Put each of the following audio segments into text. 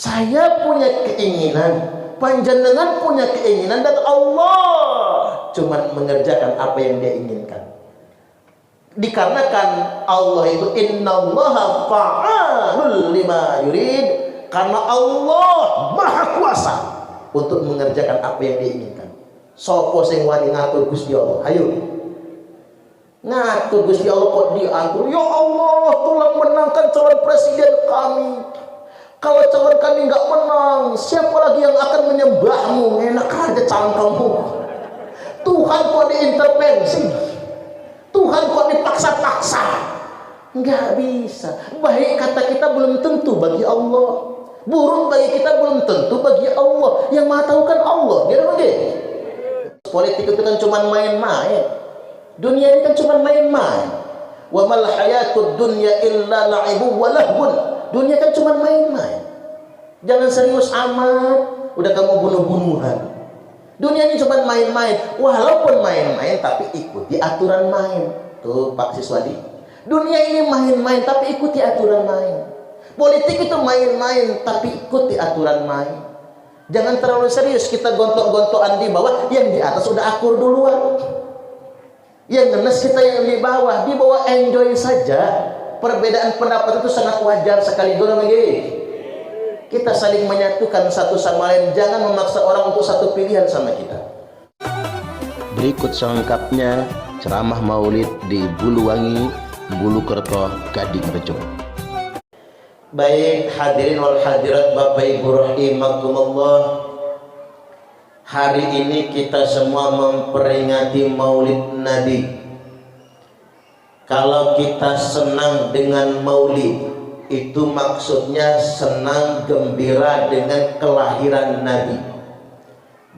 Saya punya keinginan, panjenengan punya keinginan, dan Allah cuma mengerjakan apa yang Dia inginkan. Dikarenakan Allah itu innallaha fa'alul lima yurid, karena Allah maha kuasa untuk mengerjakan apa yang Dia inginkan. Sopo sing wani ngatur Gusti Allah? Ayo ngatur Gusti Allah kok diatur. Ya Allah, tolong menangkan calon presiden kami. Kalau calon kami nggak menang, siapa lagi yang akan menyembahmu? Enak aja calon kamu. Tuhan kok diintervensi, Tuhan kok dipaksa-paksa? Nggak bisa. Baik kata kita belum tentu bagi Allah, buruk bagi kita belum tentu bagi Allah. Yang maha tahu kan Allah. Politik itu kan cuma main-main. Dunia ini kan cuma main-main. Wa mal hayatud dunya illa la'ibu wa lahwun. Dunia kan cuma main-main. Jangan serius amat, udah kamu bunuh-bunuhan. Dunia ini cuma main-main. Walaupun main-main tapi ikuti aturan main. Tuh Pak Siswadi, dunia ini main-main tapi ikuti aturan main. Politik itu main-main tapi ikuti aturan main. Jangan terlalu serius kita gontok-gontokan di bawah, yang di atas udah akur duluan. Yang ngenes kita yang di bawah enjoy saja. Perbedaan pendapat itu sangat wajar sekali. Kita saling menyatukan satu sama lain. Jangan memaksa orang untuk satu pilihan sama kita. Berikut selengkapnya ceramah Maulid di Buluwangi, Bulukerto, Gadingrejo. Baik hadirin wal hadirat, Bapak Ibu rahimakumullah. Hari ini kita semua memperingati Maulid Nabi. Kalau kita senang dengan Maulid, itu maksudnya senang gembira dengan kelahiran Nabi.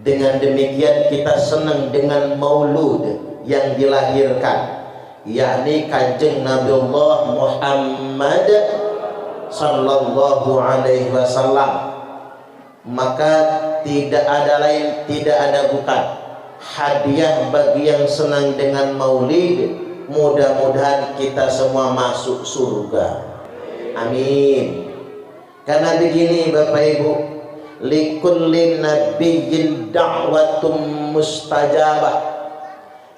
Dengan demikian kita senang dengan Maulud yang dilahirkan, yakni Kanjeng Nabiullah Muhammad sallallahu alaihi wasallam. Maka tidak ada lain, tidak ada bukan hadiah bagi yang senang dengan Maulid. Mudah-mudahan kita semua masuk surga. Amin. Karena begini Bapak Ibu, likulli nabiyyin da'watum mustajabah.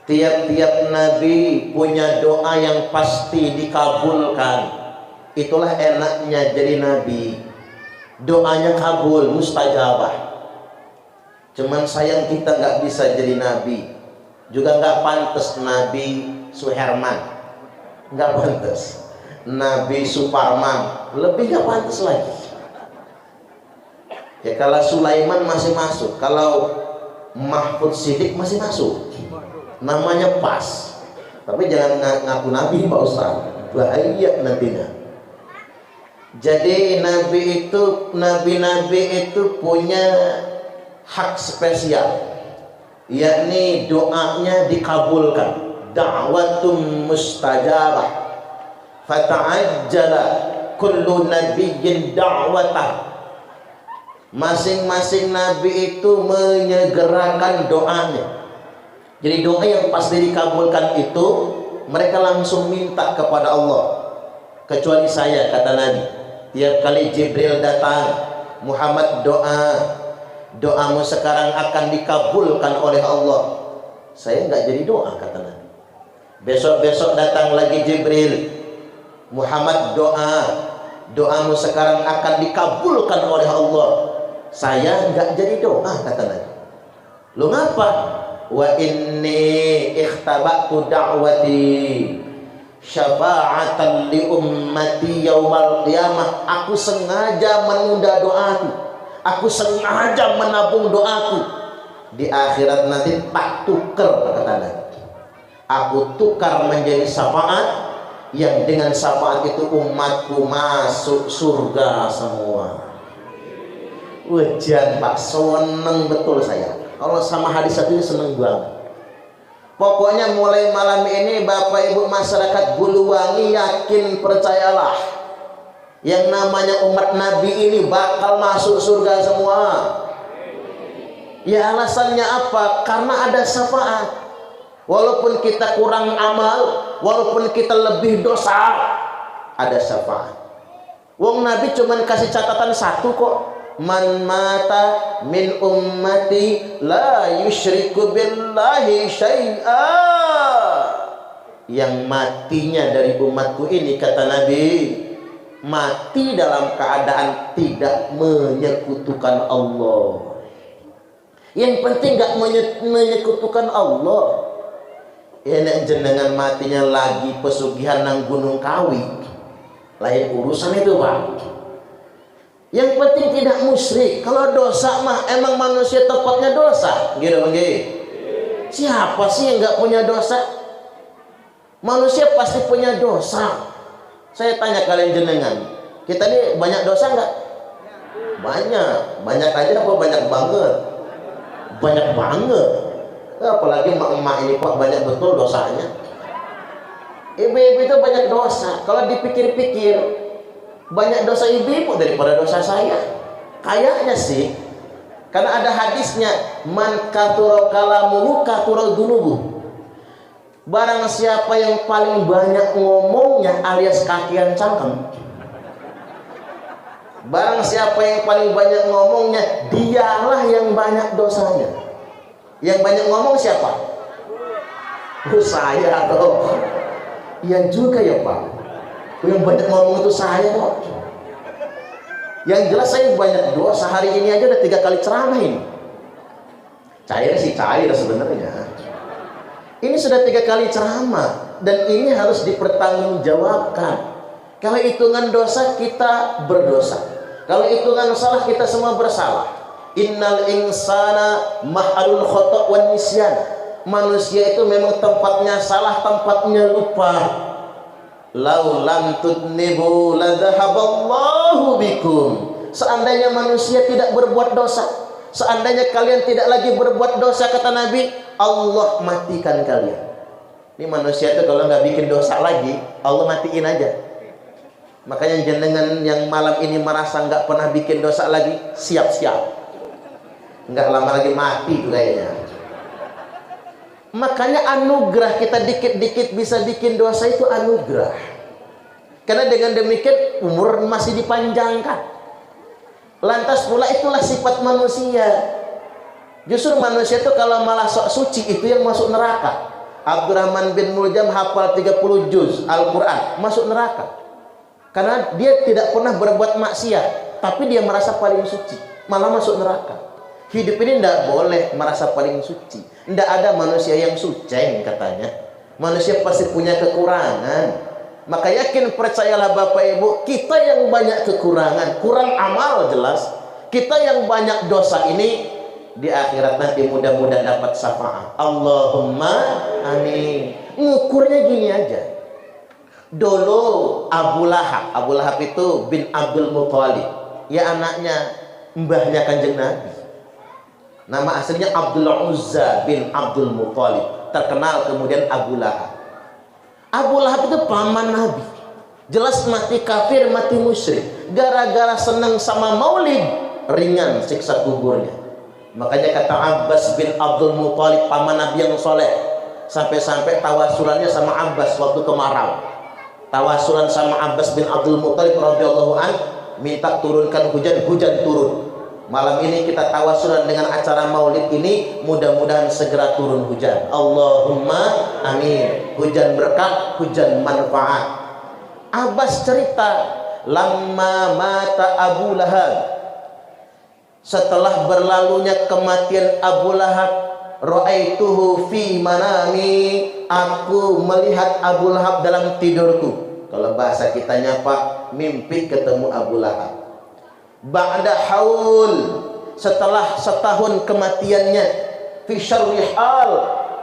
Tiap-tiap nabi punya doa yang pasti dikabulkan. Itulah enaknya jadi nabi, doanya kabul, mustajabah. Cuman sayang kita nggak bisa jadi nabi, juga nggak pantas Nabi Suherman, nggak pantas. Nabi Suparman lebih nggak pantas lagi. Ya kalau Sulaiman masih masuk, kalau Mahfud Siddiq masih masuk, namanya pas. Tapi jangan ngaku nabi Pak Ustaz, bahaya nantinya. Jadi nabi itu, nabi-nabi itu punya hak spesial, yakni doanya dikabulkan. Da'watum mustajabah, fata'ajjala kullu nabiyyin da'watah. Masing-masing nabi itu menyegerakan doanya. Jadi doa yang pasti dikabulkan itu mereka langsung minta kepada Allah. Kecuali saya, kata Nabi, tiap kali Jibril datang, Muhammad doamu sekarang akan dikabulkan oleh Allah. Saya nggak jadi doa, kata Nabi. Besok-besok datang lagi Jibril, Muhammad doamu sekarang akan dikabulkan oleh Allah. Saya nggak jadi doa, kata Nabi. Lu ngapa? Wa inni ikhtaba'tu da'wati syafa'atan li ummati yaumal qiyamah. Aku sengaja menunda doaku, aku sengaja menabung doaku. Di akhirat nanti tak tuker, kata Nabi. Aku tukar menjadi syafaat, yang dengan syafaat itu umatku masuk surga semua. Ujian Pak, seneng betul saya. Kalau sama hadis satu ini seneng banget. Pokoknya mulai malam ini Bapak Ibu masyarakat Buluwangi yakin, percayalah, yang namanya umat Nabi ini bakal masuk surga semua. Ya alasannya apa? Karena ada syafaat. Walaupun kita kurang amal, walaupun kita lebih dosa, ada syafaat. Wong Nabi cuman kasih catatan satu kok. man mata min ummati la yusyriku billahi syai'a. Yang matinya dari umatku ini, kata Nabi, mati dalam keadaan tidak menyekutukan Allah. Yang penting gak menyekutukan Allah. Enak jenengan matinya lagi pesugihan nang Gunung Kawi, lain urusan itu, Pak. Yang penting tidak musyrik. Kalau dosa mah emang manusia tempatnya dosa, gitu Bang. Siapa sih yang nggak punya dosa? Manusia pasti punya dosa. Saya tanya kalian jenengan, kita ini banyak dosa nggak? Banyak aja apa banyak banget? Banyak banget. Apalagi emak-emak ini Pak, banyak betul dosanya. Ibu-ibu itu banyak dosa. Kalau dipikir-pikir, banyak dosa ibu-ibu daripada dosa saya. Kayaknya sih, karena ada hadisnya, man kathura kalamuhu kathura dunubuh. Barang siapa yang paling banyak ngomongnya alias kakian cangkem, barang siapa yang paling banyak ngomongnya, dialah yang banyak dosanya. Yang banyak ngomong siapa? Saya atau iya juga ya Pak. Yang banyak ngomong itu saya kok. Yang jelas saya banyak dosa. Hari ini aja udah 3 kali ceramah ini. Cair sih cair sebenarnya. Ini sudah 3 kali ceramah dan ini harus dipertanggungjawabkan. Kalau hitungan dosa kita berdosa, kalau hitungan salah kita semua bersalah. Innal insana mahalul khata' wan nisyan. Manusia itu memang tempatnya salah, tempatnya lupa. Lau lam tudnibu la dhahaballahu bikum. Seandainya manusia tidak berbuat dosa, seandainya kalian tidak lagi berbuat dosa, kata Nabi, Allah matikan kalian. Ini manusia itu kalau nggak bikin dosa lagi, Allah matiin aja. Makanya jenengan yang malam ini merasa nggak pernah bikin dosa lagi, siap-siap, nggak lama lagi mati tuh kayaknya. Makanya anugerah kita dikit-dikit bisa bikin dosa itu anugerah. Karena dengan demikian umur masih dipanjangkan. Lantas pula itulah sifat manusia. Justru manusia itu kalau malah sok suci itu yang masuk neraka. Abdurrahman bin Muljam hafal 30 juz Al-Quran, masuk neraka. Karena dia tidak pernah berbuat maksiat, tapi dia merasa paling suci, malah masuk neraka. Hidup ini tidak boleh merasa paling suci. Tidak ada manusia yang suci katanya. Manusia pasti punya kekurangan. Maka yakin percayalah Bapak Ibu, kita yang banyak kekurangan, kurang amal jelas, kita yang banyak dosa ini, di akhirat nanti mudah-mudahan dapat syafaat. Allahumma amin. Ngukurnya gini aja. Dulu Abu Lahab itu bin Abdul Muthalib, ya anaknya mbahnya Kanjeng Nabi. Nama aslinya Abdul Uzza bin Abdul Muthalib, terkenal kemudian Abu Lahab. Abu Lahab itu paman Nabi, jelas mati kafir, mati musyrik. Gara-gara senang sama maulid, ringan siksa kuburnya. Makanya kata Abbas bin Abdul Muthalib, paman Nabi yang soleh, sampai-sampai tawasulannya sama Abbas waktu kemarau. Tawasulan sama Abbas bin Abdul Muthalib radhiyallahu an, minta turunkan hujan, hujan turun. Malam ini kita tawasulan dengan acara maulid ini, mudah-mudahan segera turun hujan. Allahumma amin. Hujan berkah, hujan manfaat. Abbas cerita, lamma mata Abu Lahab, setelah berlalunya kematian Abu Lahab, ra'aituhu fi manami, aku melihat Abu Lahab dalam tidurku. Kalau bahasa kitanya Pak, mimpi ketemu Abu Lahab. Ba'da haul, setelah setahun kematiannya, fi syarri hal,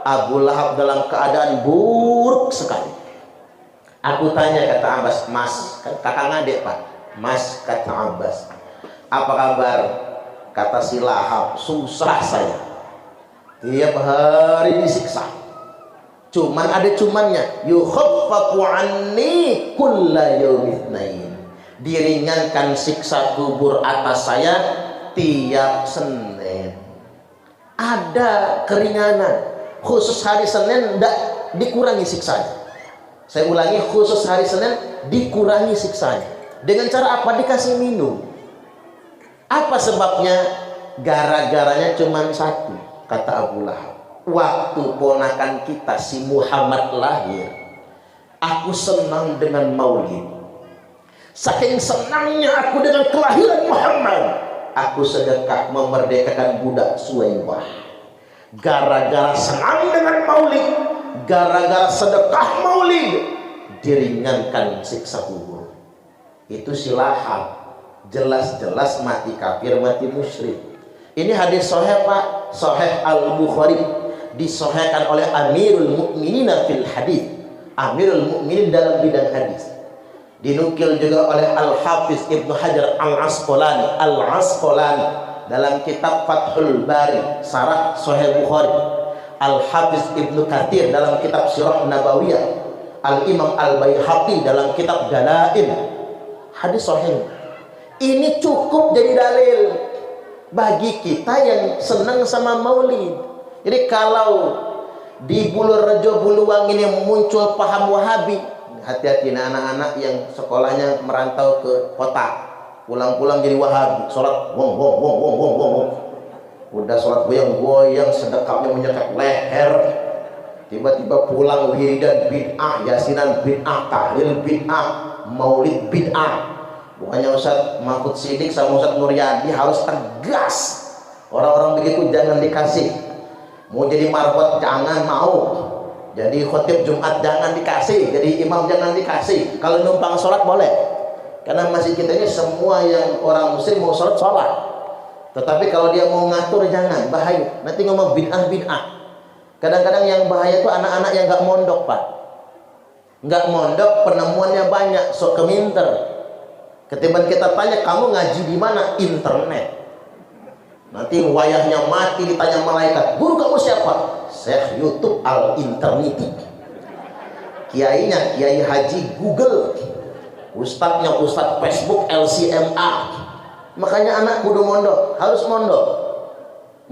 Abu Lahab dalam keadaan buruk sekali. Aku tanya, kata Abbas, Mas, kakak ngadik Pak, Mas, kata Abbas, apa kabar? Kata si Lahab, susah saya, tiap hari disiksa. Cuman ada cumannya, yukhaffafu anni kulla yawmitsnain, diringankan siksa kubur atas saya tiap Senin. Ada keringanan, khusus hari Senin tidak dikurangi siksanya. Saya ulangi, khusus hari Senin dikurangi siksanya. Dengan cara apa? Dikasih minum. Apa sebabnya? Gara-garanya cuma satu, kata Abu Lahab. Waktu ponakan kita si Muhammad lahir, aku senang dengan maulid. Saking senangnya aku dengan kelahiran Muhammad, aku sedekah memerdekakan budak Suwaibah. Gara-gara senang dengan maulid, gara-gara sedekah maulid, diringankan siksa kubur. Itu si Lahab. Jelas-jelas mati kafir, mati musyrik. Ini hadis sahih Pak, Sahih Al-Bukhari, disahihkan oleh Amirul Mukminin fil hadis. Amirul Mukminin dalam bidang hadis. Dinukil juga oleh Al-Hafiz Ibnu Hajar Al-Asqalani dalam kitab Fathul Bari, Syarah Sahih Bukhari. Al-Hafiz Ibnu Katsir dalam kitab Sirah Nabawiyah. Al-Imam Al-Baihaqi dalam kitab Dalail. Hadis sahih. Ini cukup jadi dalil bagi kita yang senang sama maulid. Jadi kalau di Bulurrejo Buluwang ini muncul paham Wahabi, hati-hati anak-anak yang sekolahnya merantau ke kota, pulang-pulang jadi Wahabi, sholat wong wong wong wong wong wong, udah sholat goyang-goyang, sedekapnya menyekat leher, tiba-tiba pulang wiridan bid'ah, yasinan bid'ah, tahlil bid'ah, maulid bid'ah. Bukannya Ustaz Mahfud Siddiq sama Ustaz Nuryadi harus tegas. Orang-orang begitu jangan dikasih. Mau jadi marbot jangan mau. Jadi khotib Jumat jangan dikasih. Jadi imam jangan dikasih. Kalau numpang sholat boleh. Karena masjid kita ini semua yang orang muslim mau sholat, sholat. Tetapi kalau dia mau ngatur jangan, bahaya. Nanti ngomong bid'ah. Kadang-kadang yang bahaya itu anak-anak yang nggak mondok Pak. Nggak mondok, penemuannya banyak, sok keminter. Ketimbang kita tanya kamu ngaji di mana? Internet. Nanti wayahnya mati ditanya malaikat, guru kamu siapa? Syekh YouTube Al-Interneti. Kiainya Kiai Haji Google. Ustadznya Ustadz Facebook LCMA. Makanya anak kudu mondok, harus mondok.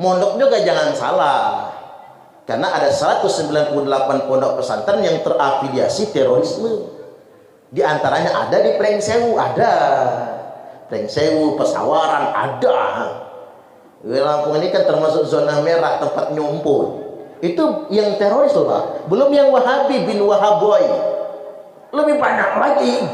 Mondok juga jangan salah. Karena ada 198 pondok pesantren yang terafiliasi terorisme. Di antaranya ada di Plengsewu, ada Plengsewu, Pesawaran, ada. Lampung ini kan termasuk zona merah, tempat nyumpul. Itu yang teroris loh Pak. Belum yang Wahabi bin Wahaboy, lebih banyak lagi.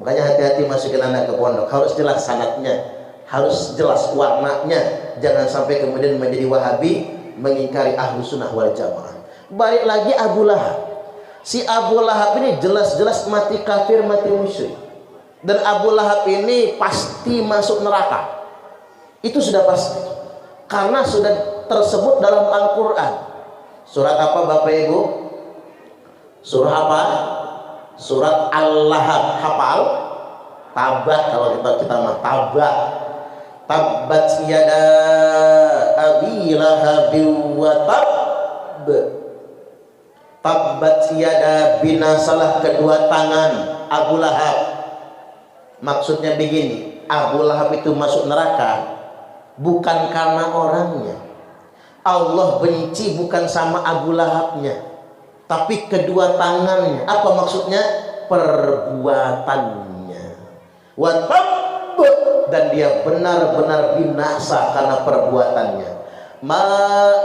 Makanya hati-hati masukin anak ke pondok, harus jelas sanadnya, harus jelas warnanya. Jangan sampai kemudian menjadi Wahabi, mengingkari Ahlus Sunnah wal Jamaah. Balik lagi Abu Lahab. Si Abu Lahab ini jelas-jelas mati kafir, mati musyrik. Dan Abu Lahab ini pasti masuk neraka. Itu sudah pasti. Karena sudah tersebut dalam Al-Quran. Surat apa Bapak Ibu? Surah apa? Surat Al-Lahab. Hafal? Tabat, kalau kita mah tabat. Tabat yada abi lahabin wa tab. Tabbat yada, binasalah kedua tangan Abu Lahab. Maksudnya begini, Abu Lahab itu masuk neraka bukan karena orangnya. Allah benci bukan sama Abu Lahabnya, tapi kedua tangannya. Apa maksudnya? Perbuatannya. Wa tab, dan dia benar-benar binasa karena perbuatannya. Ma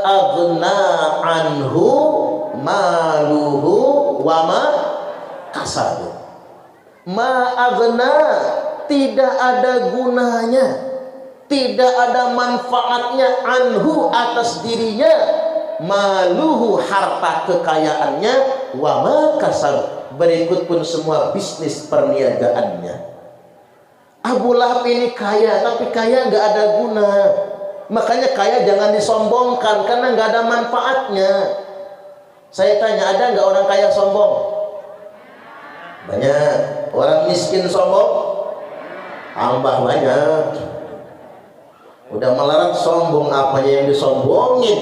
aghna anhu maluhu wa ma kasabu. Ma aghna, tidak ada gunanya, tidak ada manfaatnya, anhu, atas dirinya, maluhu, harta kekayaannya, wa ma kasab, berikut pun semua bisnis perniagaannya. Abu Lahab ini kaya, tapi kaya nggak ada guna. Makanya kaya jangan disombongkan, karena nggak ada manfaatnya. Saya tanya, ada nggak orang kaya sombong? Banyak. Orang miskin sombong? Tambah banyak. Udah melarang sombong, apanya yang disombongin?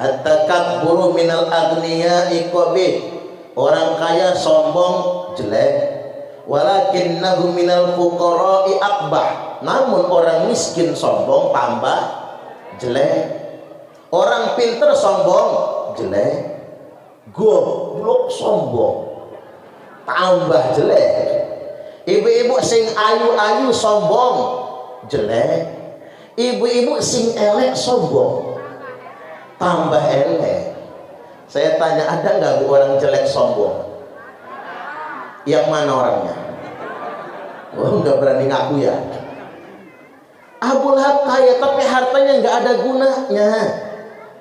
At-takabburu minal agniya'i qabih. Orang kaya sombong jelek. Walakinnahu minal fuqara'i akbah. Namun orang miskin sombong tambah jelek. Orang pinter sombong jelek. Goblok sombong tambah jelek. Ibu-ibu sing ayu-ayu sombong jelek. Ibu-ibu sing elek sombong, tambah elek. Saya tanya, ada nggak bu orang jelek sombong? Yang mana orangnya? Oh, nggak berani ngaku ya. Abu Lahab kaya tapi hartanya nggak ada gunanya.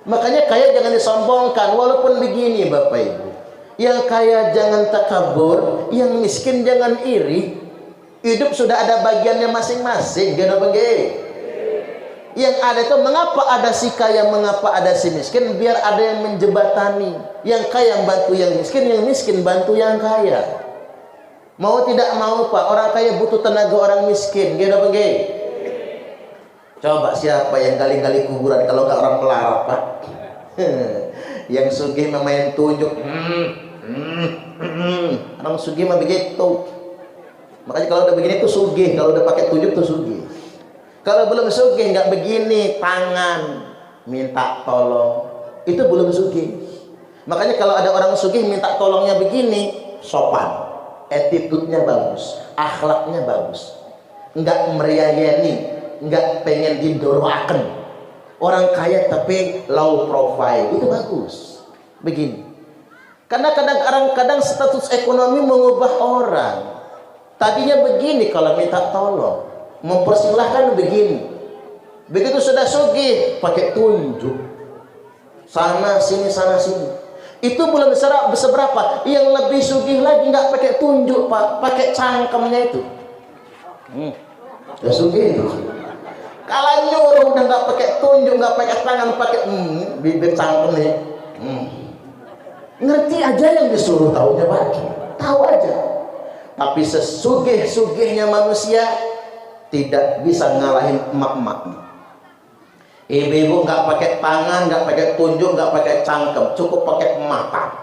Makanya kaya jangan disombongkan. Walaupun begini Bapak Ibu, yang kaya jangan takabur, yang miskin jangan iri. Hidup sudah ada bagiannya masing-masing. Yang ada itu mengapa ada si kaya, mengapa ada si miskin, biar ada yang menjebatani. Yang kaya bantu yang miskin bantu yang kaya. Mau tidak mau Pak, orang kaya butuh tenaga orang miskin. Coba siapa yang gali-gali kuburan kalau nggak orang melarat Pak? Yang sugih memain tunjuk. Orang sugih mah begitu. Makanya kalau udah begini tuh sugih, kalau udah pakai tunjuk tuh sugih. Kalau belum sugih nggak begini, tangan minta tolong, itu belum sugih. Makanya kalau ada orang sugih minta tolongnya begini, sopan, attitude-nya bagus, akhlaknya bagus, nggak meriyayani, nggak pengen didoroaken. Orang kaya tapi low profile, itu bagus. Begini, karena kadang-kadang status ekonomi mengubah orang. Tadinya begini kalau minta tolong, mempersilahkan begini. Begitu sudah sugih pakai tunjuk, sana sini sana sini. Itu belum seberapa. Yang lebih sugih lagi nggak pakai tunjuk Pak, pakai cangkemnya itu. Ya sugih itu. Kalau nyuruh udah nggak pakai tunjuk, nggak pakai tangan, pakai bibir cangkem nih. Ngerti aja yang disuruh, taunya Pak, tahu aja. Tapi sesugih-sugihnya manusia tidak bisa ngalahin emak-emak. Ibu-ibu nggak pakai tangan, nggak pakai tunjuk, nggak pakai cangkem, cukup pakai mata.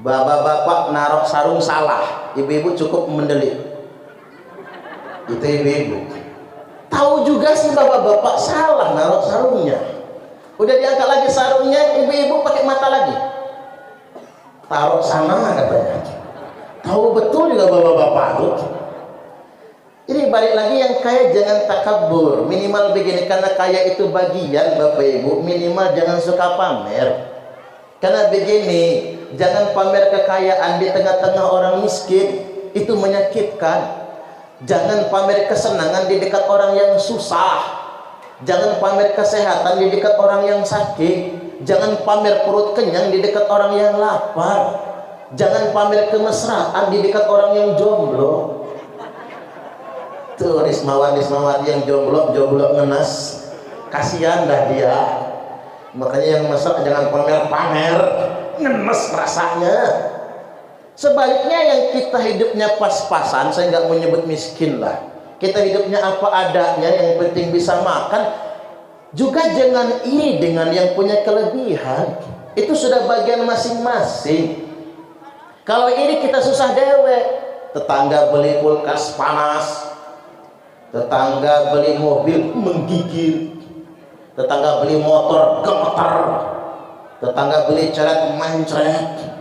Bapak-bapak naruh sarung salah, ibu-ibu cukup mendelik. Itu ibu-ibu. Tahu juga sih bapak-bapak salah naruh sarungnya. Udah diangkat lagi sarungnya, ibu-ibu pakai mata lagi. Taruh sana katanya. Tahu betul juga bapak-bapak tuh. Jadi balik lagi, yang kaya jangan takabur. Minimal begini, karena kaya itu bagian Bapak Ibu, minimal jangan suka pamer. Karena begini, jangan pamer kekayaan di tengah-tengah orang miskin, itu menyakitkan. Jangan pamer kesenangan di dekat orang yang susah. Jangan pamer kesehatan di dekat orang yang sakit. Jangan pamer perut kenyang di dekat orang yang lapar. Jangan pamer kemesraan di dekat orang yang jomblo. Tuh rismawan yang jomblo ngenas, kasihan dah dia. Makanya yang mesra jangan pamer-pamer, ngenes rasanya. Sebaliknya yang kita hidupnya pas-pasan, saya nggak menyebut miskin lah, kita hidupnya apa adanya, yang penting bisa makan. Juga jangan iri dengan yang punya kelebihan, itu sudah bagian masing-masing. Kalau iri kita susah dewe. Tetangga beli kulkas panas, tetangga beli mobil menggigil, tetangga beli motor gemetar, tetangga beli ceret mencret.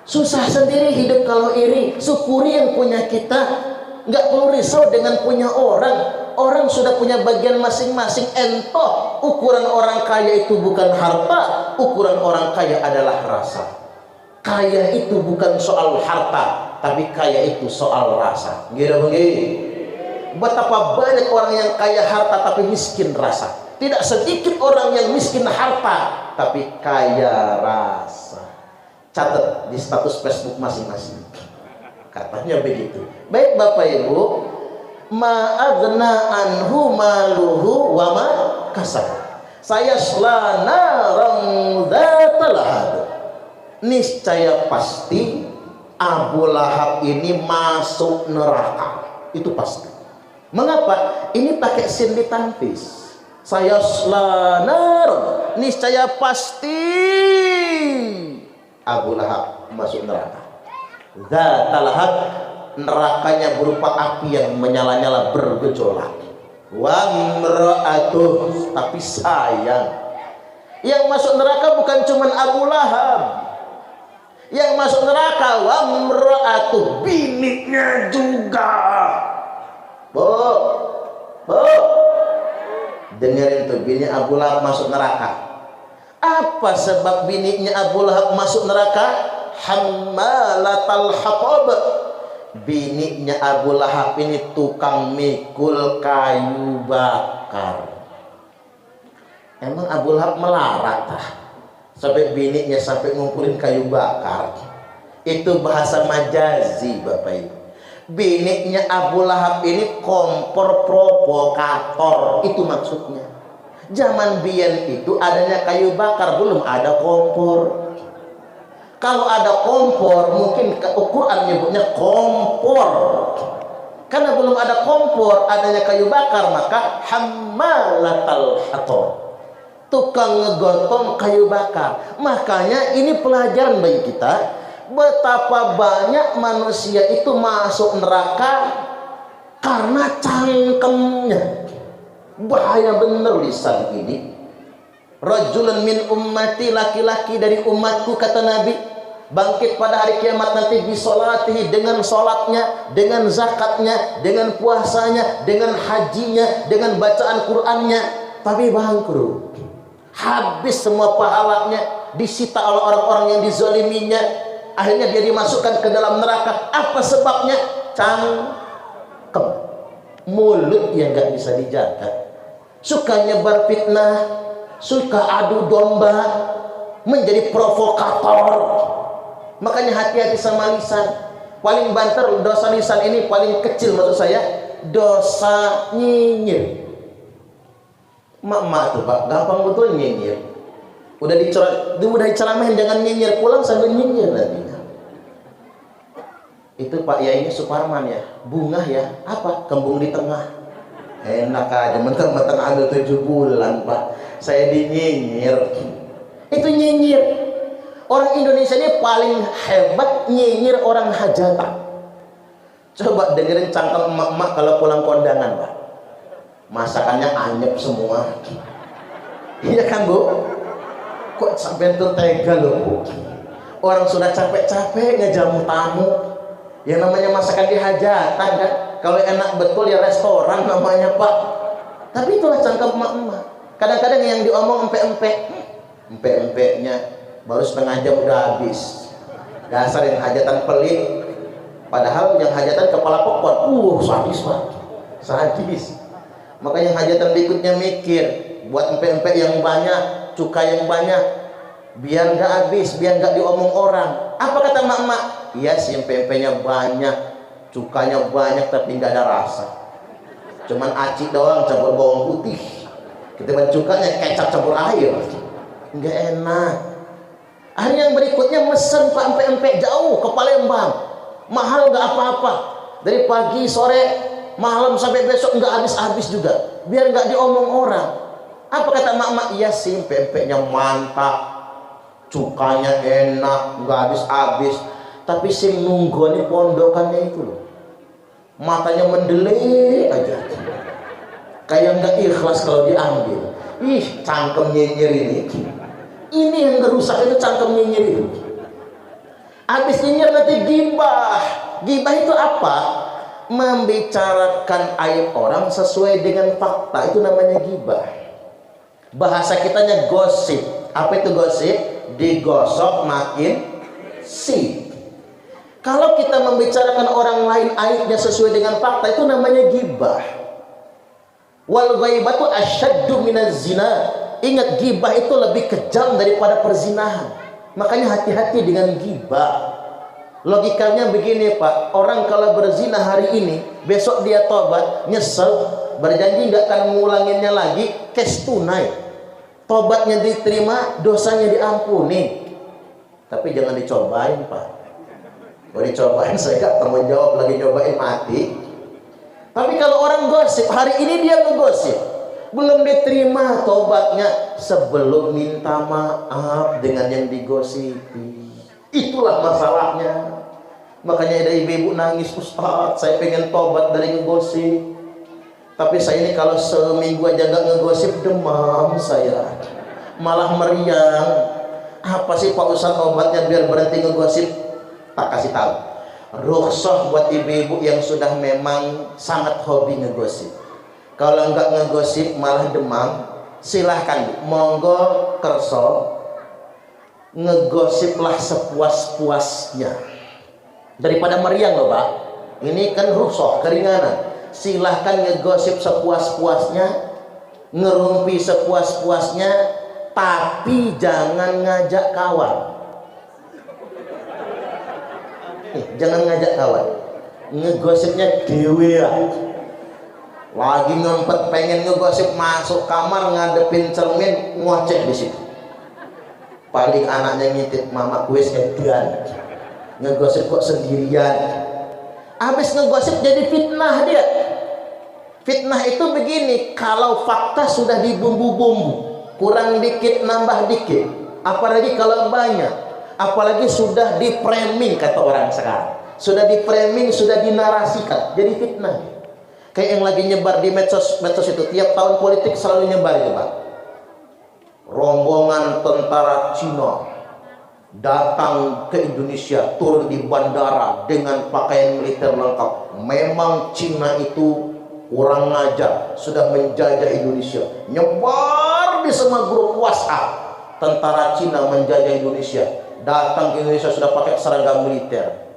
Susah sendiri hidup kalau iri. Syukuri yang punya kita, nggak perlu risau dengan punya orang. Orang sudah punya bagian masing-masing. Entoh ukuran orang kaya itu bukan harta, ukuran orang kaya adalah rasa. Kaya itu bukan soal harta, tapi kaya itu soal rasa. Betapa banyak orang yang kaya harta tapi miskin rasa. Tidak sedikit orang yang miskin harta tapi kaya rasa. Catat di status Facebook masing-masing. Katanya begitu. Baik Bapak Ibu, ma'adna anhu maluhu wa ma kasab. Sayasla naran dzatal lahab. Niscaya pasti Abu Lahab ini masuk neraka. Itu pasti. Mengapa? Ini pakai sin ditanfis. Sayasla naran, niscaya pasti Abu Lahab masuk neraka. Dzatal lahab, nerakanya berupa api yang menyala-nyala bergejolak. Wa imra'atuh, tapi sayang, yang masuk neraka bukan cuma Abu Lahab. Yang masuk neraka wa imra'atuh, bininya juga. Oh, dengerin tuh, bini Abu Lahab masuk neraka. Apa sebab bininya Abu Lahab masuk neraka? Hammalatal hatab. Bininya Abu Lahab ini tukang mikul kayu bakar. Emang Abu Lahab melarat sampai bininya sampai ngumpulin kayu bakar? Itu bahasa majazi, Bapak Ibu. Bininya Abu Lahab ini kompor provokator, itu maksudnya. Zaman biyen itu adanya kayu bakar, belum ada kompor. Kalau ada kompor, mungkin Al-Quran nyebutnya kompor. Karena belum ada kompor, adanya kayu bakar, maka hammalatal hatab, tukang ngegotong kayu bakar. Makanya ini pelajaran bagi kita, betapa banyak manusia itu masuk neraka karena cangkemnya. Bahaya bener lisan ini. Rajulun min ummati, laki-laki dari umatku, kata Nabi, bangkit pada hari kiamat nanti bisolatihi, dengan sholatnya, dengan zakatnya, dengan puasanya, dengan hajinya, dengan bacaan Qur'annya, tapi bangkrut. Habis semua pahalanya, disita oleh orang-orang yang dizaliminya. Akhirnya dia dimasukkan ke dalam neraka. Apa sebabnya? Cangkem, mulut yang gak bisa dijaga, suka nyebar fitnah, suka adu domba, menjadi provokator. Makanya hati-hati sama lisan. Paling banter dosa lisan ini, paling kecil maksud saya, dosa nyinyir. Mak tuh Pak, gampang betul nyinyir. Udah diceramahin jangan nyinyir, pulang sambil nyinyir nanti. Itu Pak Yainya Suparman ya, bunga ya, apa? Kembung di tengah. Enak aja, mentang-mentang ambil 7 bulan Pak, saya dinyinyir. Itu nyinyir. Orang Indonesia ini paling hebat nyinyir orang hajatan. Coba dengerin cangkem emak-emak kalau pulang kondangan Pak, masakannya anyep semua. Iya kan Bu? Kok sampai itu tega loh Bu? Orang sudah capek-capek ngejamu tamu, yang namanya masakan di hajatan kan, kalau enak betul ya restoran namanya Pak. Tapi itulah cangkem emak-emak. Kadang-kadang yang diomong empe-empeknya baru setengah jam udah habis. Dasar yang hajatan pelit. Padahal yang hajatan kepala pokok, sadis Pak, sadis. Makanya yang hajatan berikutnya mikir, buat empe-empek yang banyak, cuka yang banyak, biar nggak habis, biar nggak diomong orang. Apa kata emak-emak? Iya sih, empe-empeknya banyak, cukanya banyak, tapi nggak ada rasa. Cuman aci doang campur bawang putih. Ketimbang cukanya kecap campur air, nggak enak. Akhirnya yang berikutnya mesen Pak empe-empek jauh ke Palembang, mahal nggak apa-apa. Dari pagi sore malam sampai besok nggak habis-habis juga, biar nggak diomong orang. Apa kata emak-emak? Iya sih, empe-empeknya mantap, cukanya enak, nggak habis-habis. Tapi sing nunggoni pondokannya itu loh, matanya mendelik aja, kayak nggak ikhlas kalau diambil. Ih, cangkem nyinyir ini. Ini yang ngerusak itu, cangkem nyinyir itu. Habis nyinyir nanti gibah. Gibah itu apa? Membicarakan aib orang sesuai dengan fakta, itu namanya gibah. Bahasa kitanya gosip. Apa itu gosip? Digosok makin sip. Kalau kita membicarakan orang lain aibnya sesuai dengan fakta, itu namanya gibah. Wal ghaibatu asyaddu minaz zina. Ingat, gibah itu lebih kejam daripada perzinahan. Makanya hati-hati dengan gibah. Logikanya begini Pak, orang kalau berzina hari ini, besok dia tobat, nyesel, berjanji nggak akan mengulanginnya lagi, cash tunai. Tobatnya diterima, dosanya diampuni. Tapi jangan dicobain Pak. Kalau dicobain saya gak tanggung jawab, lagi nyobain mati. Tapi kalau orang gosip, hari ini dia ngegosip, belum diterima tobatnya, sebelum minta maaf dengan yang digosipi. Itulah masalahnya. Makanya ada ibu-ibu nangis, Ustaz, saya pengen tobat dari ngegosip, tapi saya ini kalau seminggu aja gak ngegosip, demam saya, malah meriang. Apa sih Pak Ustaz obatnya biar berhenti ngegosip? Tak kasih tahu. Rukhsah buat ibu-ibu yang sudah memang sangat hobi ngegosip. Kalau enggak ngegosip malah demam, silahkan monggo kerso ngegosiplah sepuas-puasnya daripada meriang loh Pak. Ini kan rusuh keringanan. Silahkan ngegosip sepuas-puasnya, ngerumpi sepuas-puasnya, tapi jangan ngajak kawan. Jangan ngajak kawan. Ngegosipnya dewe ya. Lagi ngempet pengen ngegosip, masuk kamar ngadepin cermin ngoceh di situ. Paling anaknya ngintip, mama gue sekian. Ngegosip kok sendirian. Habis ngegosip jadi fitnah dia. Fitnah itu begini, kalau fakta sudah dibumbu-bumbu, kurang dikit nambah dikit, apalagi kalau banyak, apalagi sudah di framing kata orang sekarang, sudah di framing, sudah dinarasikan, jadi fitnah. Kayak yang lagi nyebar di medsos itu, tiap tahun politik selalu nyebar itu Pak. Rombongan tentara Cina datang ke Indonesia, turun di bandara dengan pakaian militer lengkap. Memang Cina itu kurang ngajar, sudah menjajah Indonesia. Nyebar di semua grup WhatsApp, tentara Cina menjajah Indonesia, datang ke Indonesia sudah pakai seragam militer.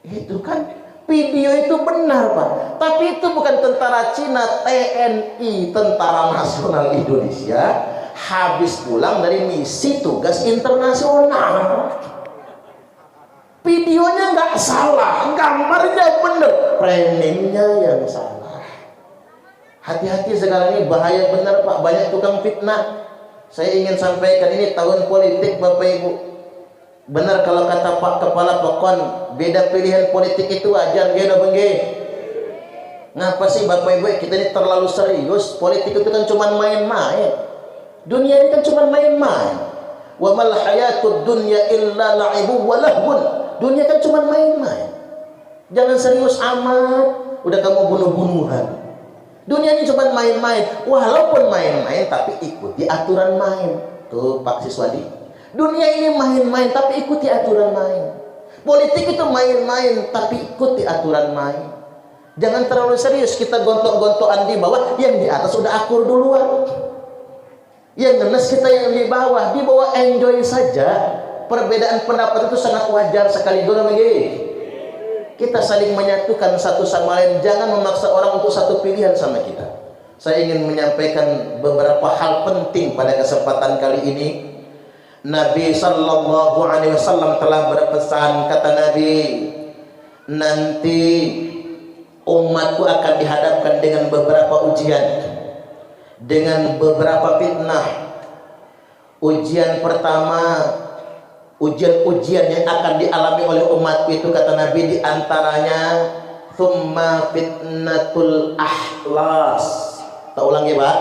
Itu kan video itu benar Pak, tapi itu bukan tentara Cina, TNI, Tentara Nasional Indonesia, habis pulang dari misi tugas internasional. Videonya nggak salah, gambarnya bener, framingnya yang salah. Hati-hati sekarang ini, bahaya benar Pak, banyak tukang fitnah. Saya ingin sampaikan, ini tahun politik Bapak Ibu. Benar kalau kata Pak Kepala Pekon, beda pilihan politik itu wajar gede bengge. Ngapa sih Bapak Ibu kita ini terlalu serius? Politik itu kan cuma main-main. Dunia ini kan cuma main-main. Wa mal hayatud dunya illa la'ibu wa lahun. Dunia kan cuma main-main. Jangan serius amat. Udah kamu bunuh-bunuhan. Dunia ini cuma main-main. Walaupun main-main tapi ikuti aturan main. Tuh Pak Siswadi. Dunia ini main-main tapi ikuti aturan main. Politik itu main-main tapi ikuti aturan main. Jangan terlalu serius kita gontok-gontokan di bawah, yang di atas udah akur duluan. Yang ngenes kita yang di bawah enjoy saja. Perbedaan pendapat itu sangat wajar sekali. Kita saling menyatukan satu sama lain. Jangan memaksa orang untuk satu pilihan sama kita. Saya ingin menyampaikan beberapa hal penting pada kesempatan kali ini. Nabi Sallallahu Alaihi Wasallam telah berpesan, kata Nabi, nanti umatku akan dihadapkan dengan beberapa ujian, dengan beberapa fitnah. Ujian pertama, ujian-ujian yang akan dialami oleh umatku itu, kata Nabi, diantaranya thumma fitnatul ahlas. Tak ulang ya Pak,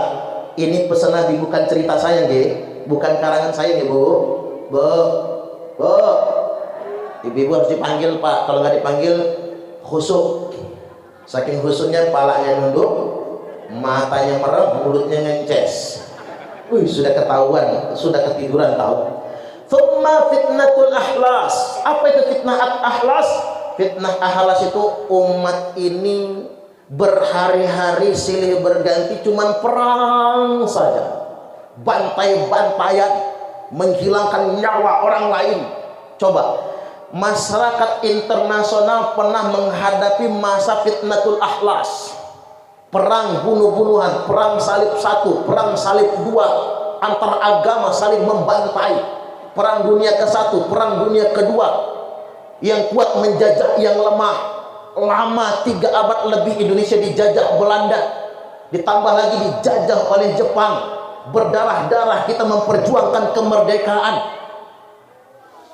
ini pesan Nabi, bukan cerita saya nggih, bukan karangan saya nih Bu. Ibu-ibu harus dipanggil Pak, kalau nggak dipanggil khusuk. Saking khusuknya palanya nunduk, matanya merem, mulutnya ngences. Sudah ketahuan, sudah ketiduran tahu. Thumma fitnatul ahlas. Apa itu fitnah ahlas? Fitnah ahlas itu umat ini berhari-hari silih berganti cuman perang saja. Bantai-bantaian, menghilangkan nyawa orang lain. Coba, masyarakat internasional pernah menghadapi masa fitnatul ahlas. Perang bunuh-bunuhan, perang salib 1, perang salib 2, antar agama saling membantai. Perang dunia ke-1, perang dunia ke-2. Yang kuat menjajah yang lemah. Lama 3 abad lebih Indonesia dijajah Belanda, ditambah lagi dijajah oleh Jepang. Berdarah-darah kita memperjuangkan kemerdekaan.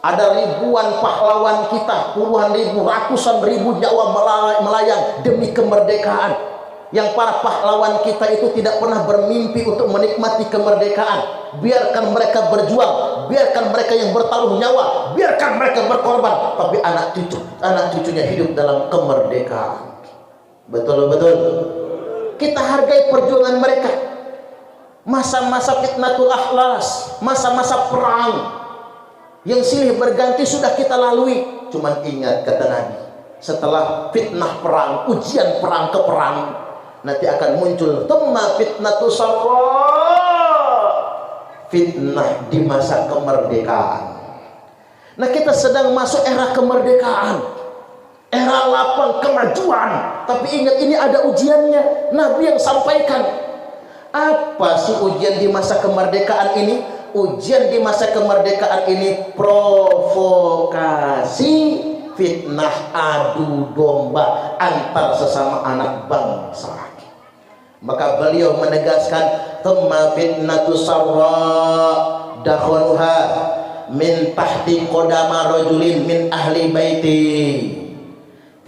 Ada ribuan pahlawan kita, puluhan ribu, ratusan ribu nyawa melayang demi kemerdekaan. Yang para pahlawan kita itu tidak pernah bermimpi untuk menikmati kemerdekaan. Biarkan mereka berjuang, biarkan mereka yang bertaruh nyawa, biarkan mereka berkorban, tapi anak cucunya hidup dalam kemerdekaan. Betul-betul kita hargai perjuangan mereka. Masa-masa fitnatul ahlas, masa-masa perang yang silih berganti sudah kita lalui. Cuman ingat, kata Nabi, setelah fitnah perang, ujian perang ke perang, nanti akan muncul thumma fitnatu sarra, fitnah di masa kemerdekaan. Nah, kita sedang masuk era kemerdekaan, era lapang kemajuan. Tapi ingat, ini ada ujiannya. Nabi yang sampaikan. Apa sih ujian di masa kemerdekaan ini? Ujian di masa kemerdekaan ini provokasi, fitnah, adu domba antar sesama anak bangsa. Maka beliau menegaskan, thumma fitnatu sarra dakhaluha min tahti qodama rajulin min ahli baiti.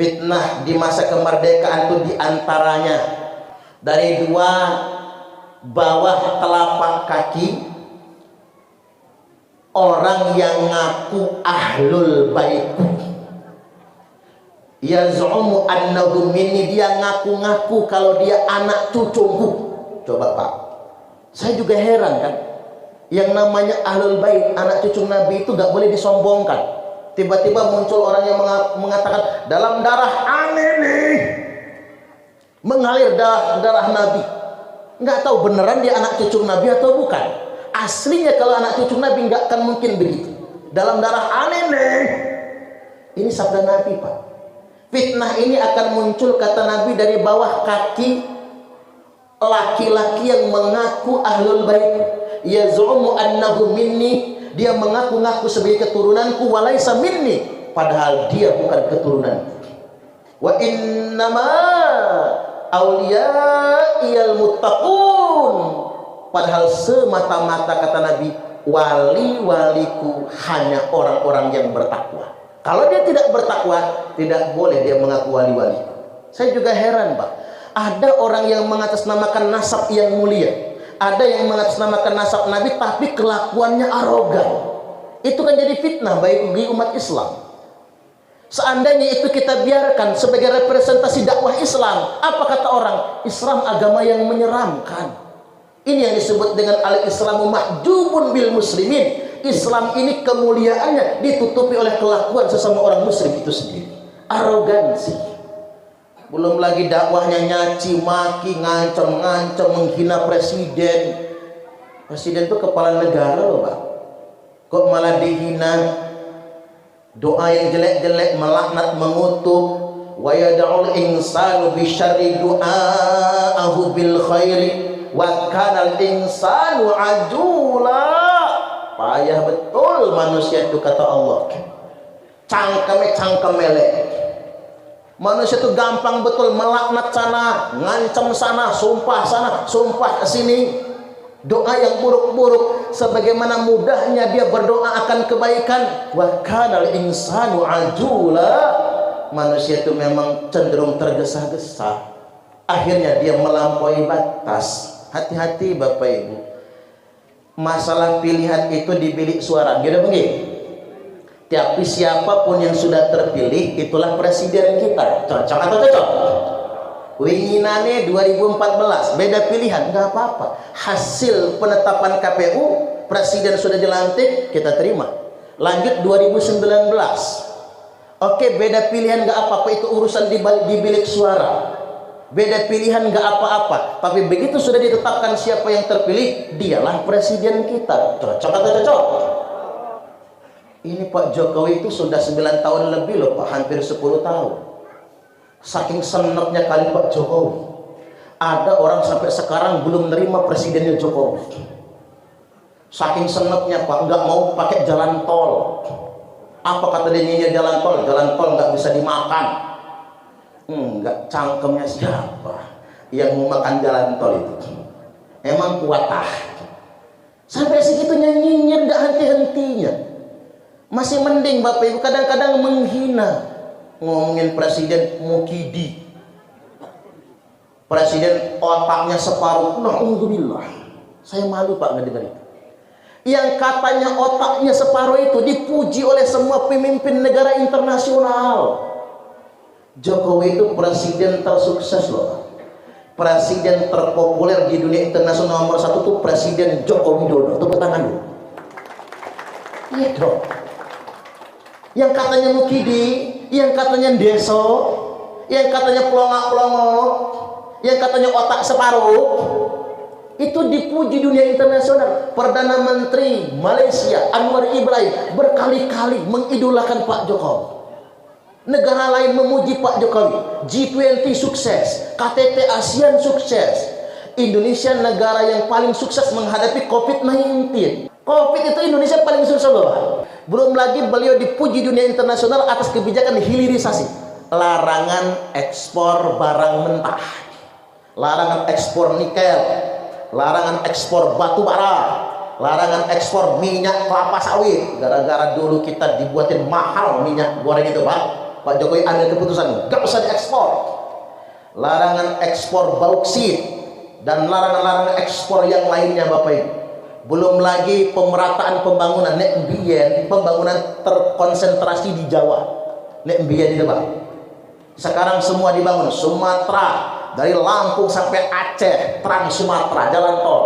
Fitnah di masa kemerdekaan itu diantaranya dari dua bawah telapak kaki orang yang ngaku ahlul bait. Yaz'umu annahu minni, dia ngaku-ngaku kalau dia anak cucuku. Coba Pak, saya juga heran kan, yang namanya ahlul bait, anak cucu Nabi itu gak boleh disombongkan. Tiba-tiba muncul orang yang mengatakan dalam darah aneh nih mengalir darah Nabi. Nggak tahu beneran dia anak cucu Nabi atau bukan. Aslinya kalau anak cucu Nabi nggak akan mungkin begitu. Dalam darah aneh nih. Ini sabda Nabi Pak. Fitnah ini akan muncul kata Nabi dari bawah kaki laki-laki yang mengaku ahlul bait. Yaz'umu annahu minni, dia mengaku-ngaku sebagai keturunanku, walaisa minni, padahal dia bukan keturunanku. Wa innama awliyaiyal muttaqun, padahal semata-mata kata Nabi, wali-waliku hanya orang-orang yang bertakwa. Kalau dia tidak bertakwa, tidak boleh dia mengaku wali-wali. Saya juga heran Pak, ada orang yang mengatasnamakan nasab yang mulia, ada yang mengatasnamakan nasab Nabi tapi kelakuannya arogan. Itu kan jadi fitnah bagi umat Islam. Seandainya itu kita biarkan sebagai representasi dakwah Islam, apa kata orang? Islam agama yang menyeramkan. Ini yang disebut dengan al-Islamu mahjubun bil muslimin. Islam ini kemuliaannya ditutupi oleh kelakuan sesama orang muslim itu sendiri. Arogansi. Belum lagi dakwahnya nyaci maki, ngancam-ngancam, menghina presiden. Presiden itu kepala negara loh Pak. Kok malah dihina? Doa yang jelek-jelek, melaknat, mengutuk. Wa yad'ul insanu bisyarri du'aahu bil khairi wa kanal insanu ajula. Payah betul manusia itu kata Allah. Cangkem melek. Manusia itu gampang betul melaknat sana, ngancam sana, sumpah sini. Doa yang buruk-buruk, sebagaimana mudahnya dia berdoa akan kebaikan. Wa kanal insanu ajula. Manusia itu memang cenderung tergesa-gesa. Akhirnya dia melampaui batas. Hati-hati Bapak Ibu. Masalah pilihan itu di bilik suara, gitu begini. Tapi siapapun yang sudah terpilih, itulah presiden kita. Cocok atau cocok? Winginane 2014, beda pilihan, nggak apa-apa. Hasil penetapan KPU, presiden sudah dilantik, kita terima. Lanjut 2019. Oke, beda pilihan nggak apa-apa, itu urusan di bilik suara. Beda pilihan nggak apa-apa, tapi begitu sudah ditetapkan siapa yang terpilih, dialah presiden kita. Cocok atau cocok? Ini Pak Jokowi itu sudah 9 tahun lebih loh Pak, hampir 10 tahun. Saking seneknya kali Pak Jokowi, ada orang sampai sekarang belum menerima presidennya Jokowi. Saking seneknya Pak, nggak mau pakai jalan tol. Apa kata dia, jalan tol nggak bisa dimakan. Enggak, cangkemnya siapa yang mau makan jalan tol itu? Emang kuatah? Sampai segitunya nyinyir gak henti-hentinya. Masih mending Bapak Ibu kadang-kadang menghina. Ngomongin presiden mukidi, presiden otaknya separuh. Alhamdulillah, saya malu Pak ngedengar itu. Yang katanya otaknya separuh itu dipuji oleh semua pemimpin negara internasional. Jokowi itu presiden tersukses loh. Presiden terpopuler di dunia internasional nomor 1 itu Presiden Joko Widodo. Tepuk tangan dulu. Iya dong. Yang katanya mukidi, yang katanya deso, yang katanya pelongok-pelongok, yang katanya otak separuh, itu dipuji dunia internasional. Perdana Menteri Malaysia Anwar Ibrahim berkali-kali mengidolakan Pak Jokowi. Negara lain memuji Pak Jokowi. G20 sukses, KTT ASEAN sukses. Indonesia negara yang paling sukses menghadapi COVID-19. COVID itu Indonesia paling sukses loh. Belum lagi beliau dipuji dunia internasional atas kebijakan hilirisasi. Larangan ekspor barang mentah, larangan ekspor nikel, larangan ekspor batu bara, larangan ekspor minyak kelapa sawit. Gara-gara dulu kita dibuatin mahal minyak goreng itu, Pak Jokowi ambil keputusan gak usah diekspor. Larangan ekspor bauksit dan larangan ekspor yang lainnya, Bapak Ibu. Belum lagi pemerataan pembangunan nek mbiyen, pembangunan terkonsentrasi di Jawa. Nek mbiyen itu, Pak. Sekarang semua dibangun. Sumatera, dari Lampung sampai Aceh, Trans Sumatera, jalan tol.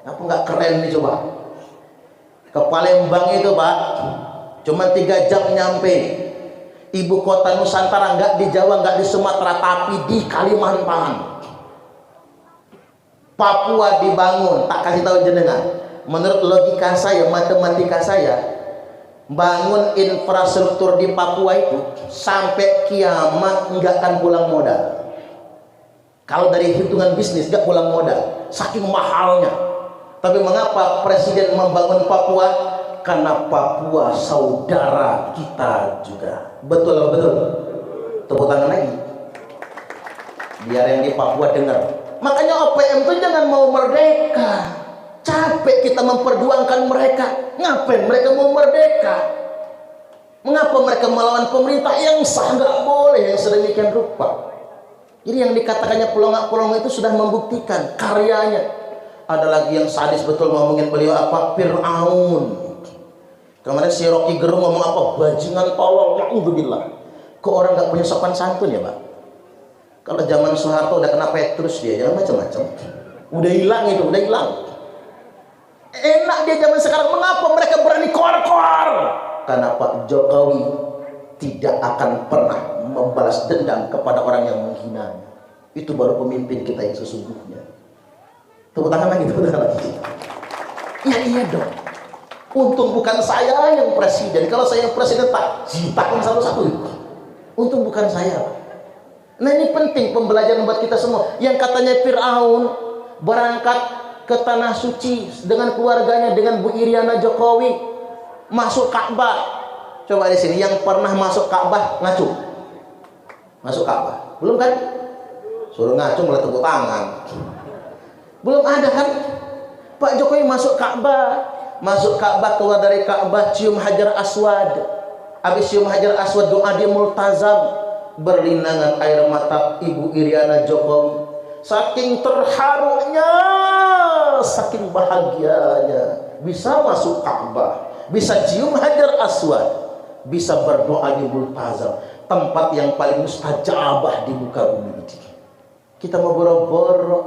Apa nggak keren nih coba? Ke Palembang itu, Pak, cuma 3 jam nyampe. Ibu kota Nusantara nggak di Jawa, nggak di Sumatera, tapi di Kalimantan. Papua dibangun, tak kasih tahu jenengan. Menurut logika saya, matematika saya, bangun infrastruktur di Papua itu sampai kiamat nggak akan pulang modal. Kalau dari hitungan bisnis nggak pulang modal, saking mahalnya. Tapi mengapa Presiden membangun Papua? Karena Papua saudara kita juga. Betul betul. Tepuk tangan lagi. Biar yang di Papua dengar. Makanya OPM itu jangan mau merdeka. Capek kita memperjuangkan mereka. Ngapain mereka mau merdeka? Mengapa mereka melawan pemerintah yang sah? Nggak boleh yang sedemikian rupa. Jadi yang dikatakannya pelongak-pelongak itu sudah membuktikan karyanya. Ada lagi yang sadis betul ngomongin beliau apa? Fir'aun. Kemarin si Rocky Gerung ngomong apa? Bajingan tolong. Na'udzubillah. Kok orang nggak punya sopan santun ya, Pak? Kalau zaman Soeharto udah kena Petrus dia, jangan macam-macam. Udah hilang itu, udah hilang. Enak dia zaman sekarang. Mengapa mereka berani koar-koar? Karena Pak Jokowi tidak akan pernah membalas dendam kepada orang yang menghinanya. Itu baru pemimpin kita yang sesungguhnya. Tepuk tangan lagi, tepuk tangan lagi. Ya iya dong. Untung bukan saya yang presiden. Kalau saya yang presiden tak jitakkan satu-satu. Untung bukan saya. Nah ini penting pembelajaran buat kita semua. Yang katanya Fir'aun berangkat ke tanah suci dengan keluarganya, dengan Bu Iriana Jokowi, masuk Ka'bah. Coba di sini yang pernah masuk Ka'bah ngacu. Masuk Ka'bah. Belum kan? Suruh ngacu malah tepuk tangan. Belum ada kan? Pak Jokowi masuk Ka'bah. Masuk Ka'bah, keluar dari Ka'bah, cium Hajar Aswad. Habis cium Hajar Aswad, doa dia multazam. Berlinangan air mata Ibu Iriana Jokowi. Saking terharunya, saking bahagianya, bisa masuk Ka'bah, bisa cium Hajar Aswad, bisa berdoa di multazam, tempat yang paling mustajabah di muka bumi ini. Kita mau boro-boro.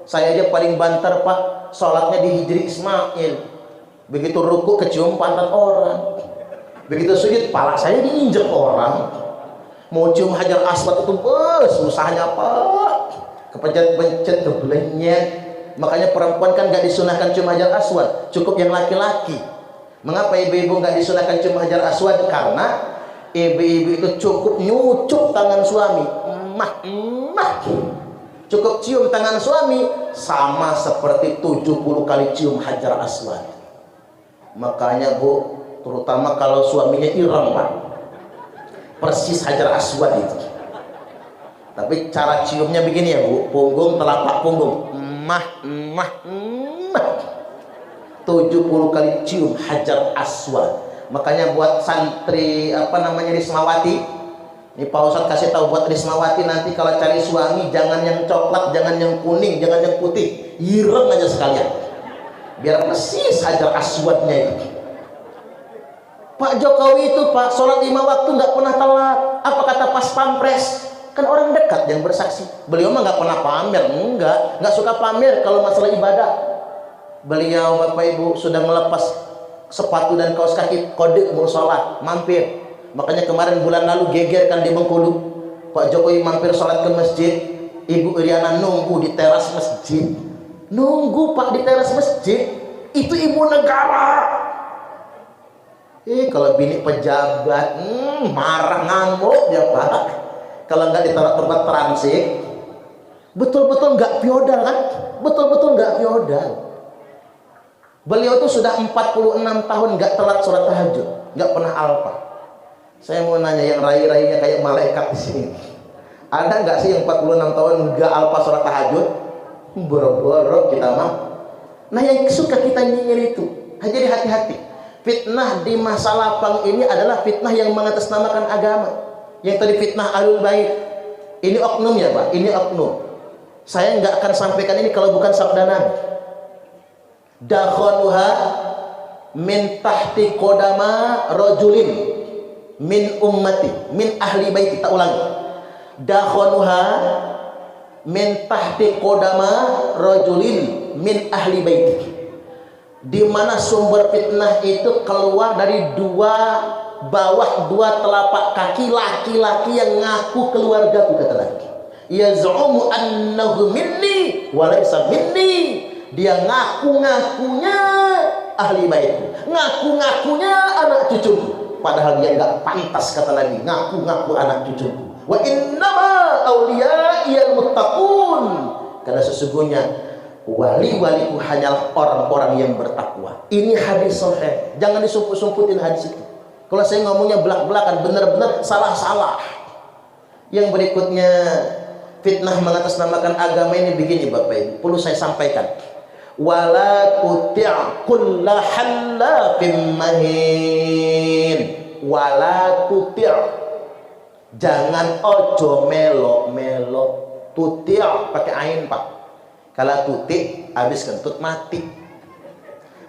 Saya aja paling banter, Pak, sholatnya di Hijri Ismail. Begitu ruku kecium pantat orang, begitu sujud pala saya diinjek orang. Mau cium Hajar Aswad itu susahnya, Pak. Kepencet-pencet, kebelenyet. Makanya perempuan kan gak disunahkan cium Hajar Aswad, cukup yang laki-laki. Mengapa ibu-ibu gak disunahkan cium Hajar Aswad? Karena ibu-ibu itu cukup nyucuk tangan suami. Cukup cium tangan suami sama seperti 70 kali cium Hajar Aswad. Makanya Bu, terutama kalau suaminya ireng, Pak, persis Hajar Aswad itu. Tapi cara ciumnya begini ya Bu, punggung, telapak punggung, 70 kali cium Hajar Aswad. Makanya buat santri Rismawati, ini Pak Ustadz kasih tahu buat Rismawati, nanti kalau cari suami jangan yang coklat, jangan yang kuning, jangan yang putih, ireng aja sekalian, biar persis Hajar Aswadnya itu. Pak Jokowi itu, Pak, sholat 5 waktu nggak pernah telat. Apa kata Pas Pampres? Kan orang dekat yang bersaksi. Beliau mah nggak pernah pamer, nggak suka pamer kalau masalah ibadah. Beliau, Bapak Ibu, sudah melepas sepatu dan kaos kaki, kode mau sholat, mampir. Makanya kemarin bulan lalu geger kan di Bengkulu, Pak Jokowi mampir sholat ke masjid. Ibu Iriana nunggu di teras masjid. Nunggu Pak di teras masjid. Itu ibu negara. Kalau bini pejabat, marah ngamuk dia Pak. Kalau nggak ditaruh tempat transit, betul-betul nggak feodal kan? Betul-betul nggak feodal. Beliau tuh sudah 46 tahun nggak telat sholat tahajud, nggak pernah alpa. Saya mau nanya yang rai-rainya kayak malaikat di sini, ada nggak sih yang 46 tahun nggak alpa sholat tahajud? Boro-boro kita mah. Nah yang suka kita nyinyir itu, jadi hati-hati. Fitnah di masa lapang ini adalah fitnah yang mengatasnamakan agama. Yang tadi fitnah Ahlul Bait, ini oknum ya Pak, ini oknum. Saya nggak akan sampaikan ini kalau bukan sabda Nabi. Dakhanuha min tahti qodama rajulin min ummati min ahli bait. Kita ulangi. Dakhanuha min tahti qodama rajulin min ahli bait. Di mana sumber fitnah itu keluar dari bawah dua telapak kaki laki-laki yang ngaku keluarga, kata Nabi. Yaz'umu annahu minni wa laysa minni. Dia ngaku-ngakunya ahli bait, ngaku-ngakunya anak cucuku, padahal dia enggak pantas, kata Nabi, ngaku-ngaku anak cucuku. Wa innama awliya'iyal muttaqun. Karena sesungguhnya wali-waliku hanyalah orang-orang yang bertakwa. Ini hadis sahih. Jangan disumput-sumputin hadis itu. Kalau saya ngomongnya belak-belakan, benar-benar salah-salah. Yang berikutnya, fitnah mengatasnamakan agama ini begini Bapak Ibu, perlu saya sampaikan. Wala tuti' kulla hallafin mahin. Wala tuti'. Jangan ojo melo-melo. Tuti' pakai ain Pak. Kalau tuti habis kentut mati.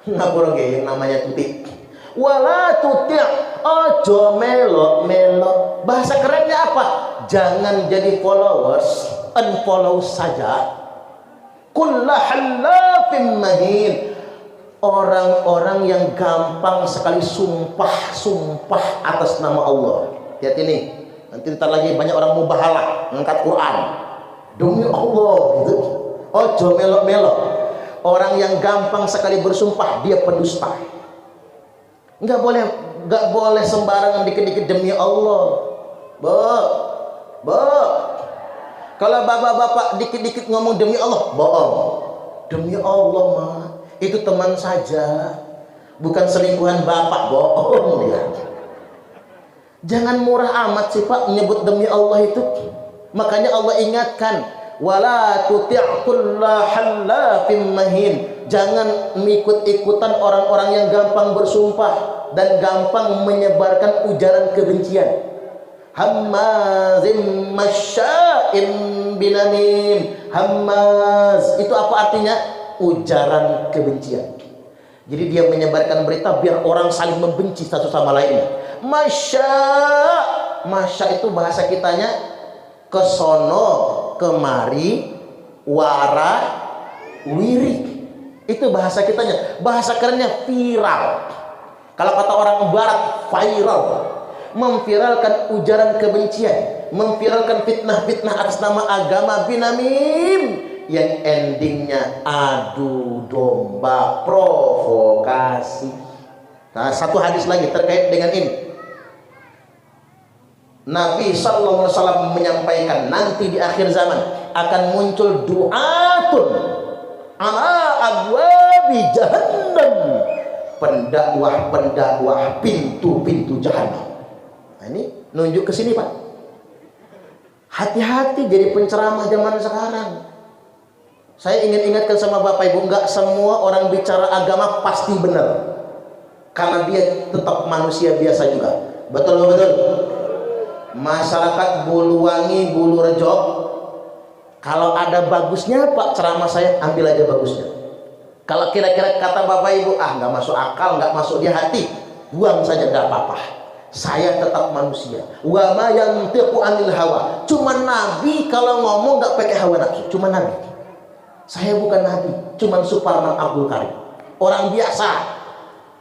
Ngapura ge yang namanya tuti. Wala tuti' ojo melo-melo. Bahasa kerennya apa? Jangan jadi followers, unfollow saja. Kullah halafim mahin. Orang-orang yang gampang sekali sumpah atas nama Allah. Lihat ini. Nanti ntar lagi banyak orang mubahalah ngangkat Quran. Demi Allah gitu. Ojo melok-melok. Orang yang gampang sekali bersumpah, dia pendusta. Enggak boleh sembarangan dikit-dikit demi Allah. Kalau bapak-bapak dikit-dikit ngomong demi Allah, bohong. Demi Allah mah, itu teman saja, bukan selingkuhan bapak, bohong dia. Jangan murah amat sih Pak menyebut demi Allah itu. Makanya Allah ingatkan, wala tuti' kulla hallafin mahin. Jangan mengikut-ikutan orang-orang yang gampang bersumpah dan gampang menyebarkan ujaran kebencian. Hammazim masya'in binamim. Hammaz itu apa artinya? Ujaran kebencian. Jadi dia menyebarkan berita biar orang saling membenci satu sama lainnya. Masya itu bahasa kitanya kesono kemari wara wiri. Itu bahasa kitanya. Bahasa kerennya viral. Kalau kata orang barat, viral. Memviralkan ujaran kebencian, memviralkan fitnah-fitnah atas nama agama binamim yang endingnya adu domba, provokasi. Nah, satu hadis lagi terkait dengan ini. Nabi sallallahu alaihi wasallam menyampaikan nanti di akhir zaman akan muncul du'atun ala abwabi jahannam. Pendakwah-pendakwah pintu-pintu jahannam. Nah, ini nunjuk ke sini Pak. Hati-hati jadi penceramah zaman sekarang. Saya ingin ingatkan sama Bapak Ibu, enggak semua orang bicara agama pasti benar. Karena dia tetap manusia biasa juga. Betul. Masyarakat Buluwangi, Bulurejo, kalau ada bagusnya Pak ceramah saya, ambil aja bagusnya. Kalau kira-kira kata Bapak Ibu, nggak masuk akal, nggak masuk di hati, buang saja, nggak apa-apa. Saya tetap manusia. Wa ma yantiqu anil hawa. Cuma Nabi kalau ngomong nggak pakai hawa nafsu. Cuma Nabi. Saya bukan Nabi. Cuma Suparman Abdul Karim. Orang biasa.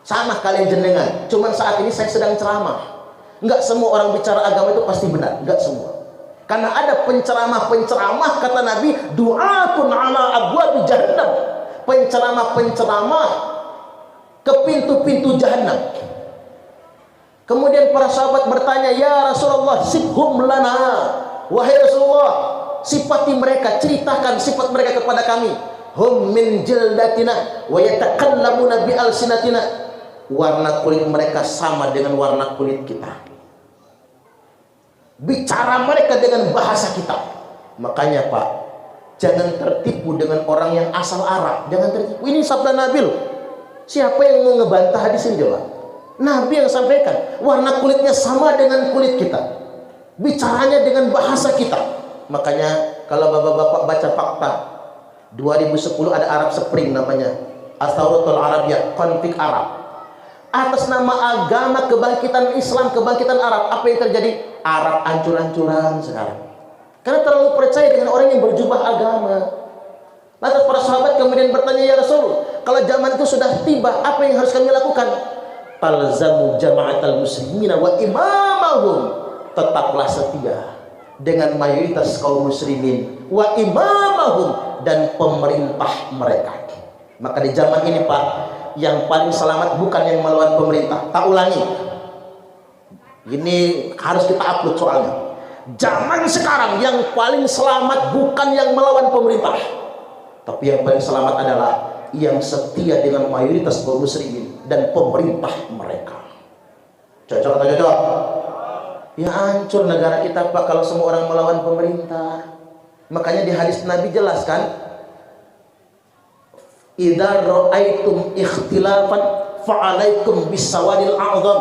Sama kalian jenengan. Cuma saat ini saya sedang ceramah. Nggak semua orang bicara agama itu pasti benar. Nggak semua. Karena ada penceramah-penceramah, kata Nabi, du'atun ala abwabi jahannam, penceramah-penceramah ke pintu-pintu jahannam. Kemudian para sahabat bertanya, ya Rasulullah, sifhum lana, wahai Rasulullah, sifati mereka, ceritakan sifat mereka kepada kami. Hum min jildatina wa yatakallamuna bi alsinatina, warna kulit mereka sama dengan warna kulit kita, bicara mereka dengan bahasa kita. Makanya Pak, jangan tertipu dengan orang yang asal Arab, jangan tertipu. Ini sabda Nabi loh. Siapa yang mau ngebantah hadis ini coba? Nabi yang sampaikan, warna kulitnya sama dengan kulit kita, bicaranya dengan bahasa kita. Makanya kalau bapak-bapak baca fakta 2010 ada Arab Spring namanya, Athawratul Arabiyah, konflik Arab. Atas nama agama kebangkitan Islam, kebangkitan Arab, apa yang terjadi? Arab hancur-hancuran sekarang. Karena terlalu percaya dengan orang yang berjubah agama. Lantas para sahabat kemudian bertanya, ya Rasul, kalau zaman itu sudah tiba, apa yang harus kami lakukan? Talzamu jama'atal muslimina wa imamahum, tetaplah setia dengan mayoritas kaum muslimin, wa imamahum, dan pemerintah mereka. Maka di zaman ini Pak, yang paling selamat bukan yang melawan pemerintah. Tak ulangi, ini harus kita upload soalnya. Zaman sekarang yang paling selamat bukan yang melawan pemerintah, tapi yang paling selamat adalah yang setia dengan mayoritas kaum muslimin dan pemerintah mereka. Cocok atau cocok? Ya hancur negara kita Pak kalau semua orang melawan pemerintah. Makanya di hadis Nabi jelaskan, idza ra'aitum ikhtilafan fa'alaikum bisawadil a'zam.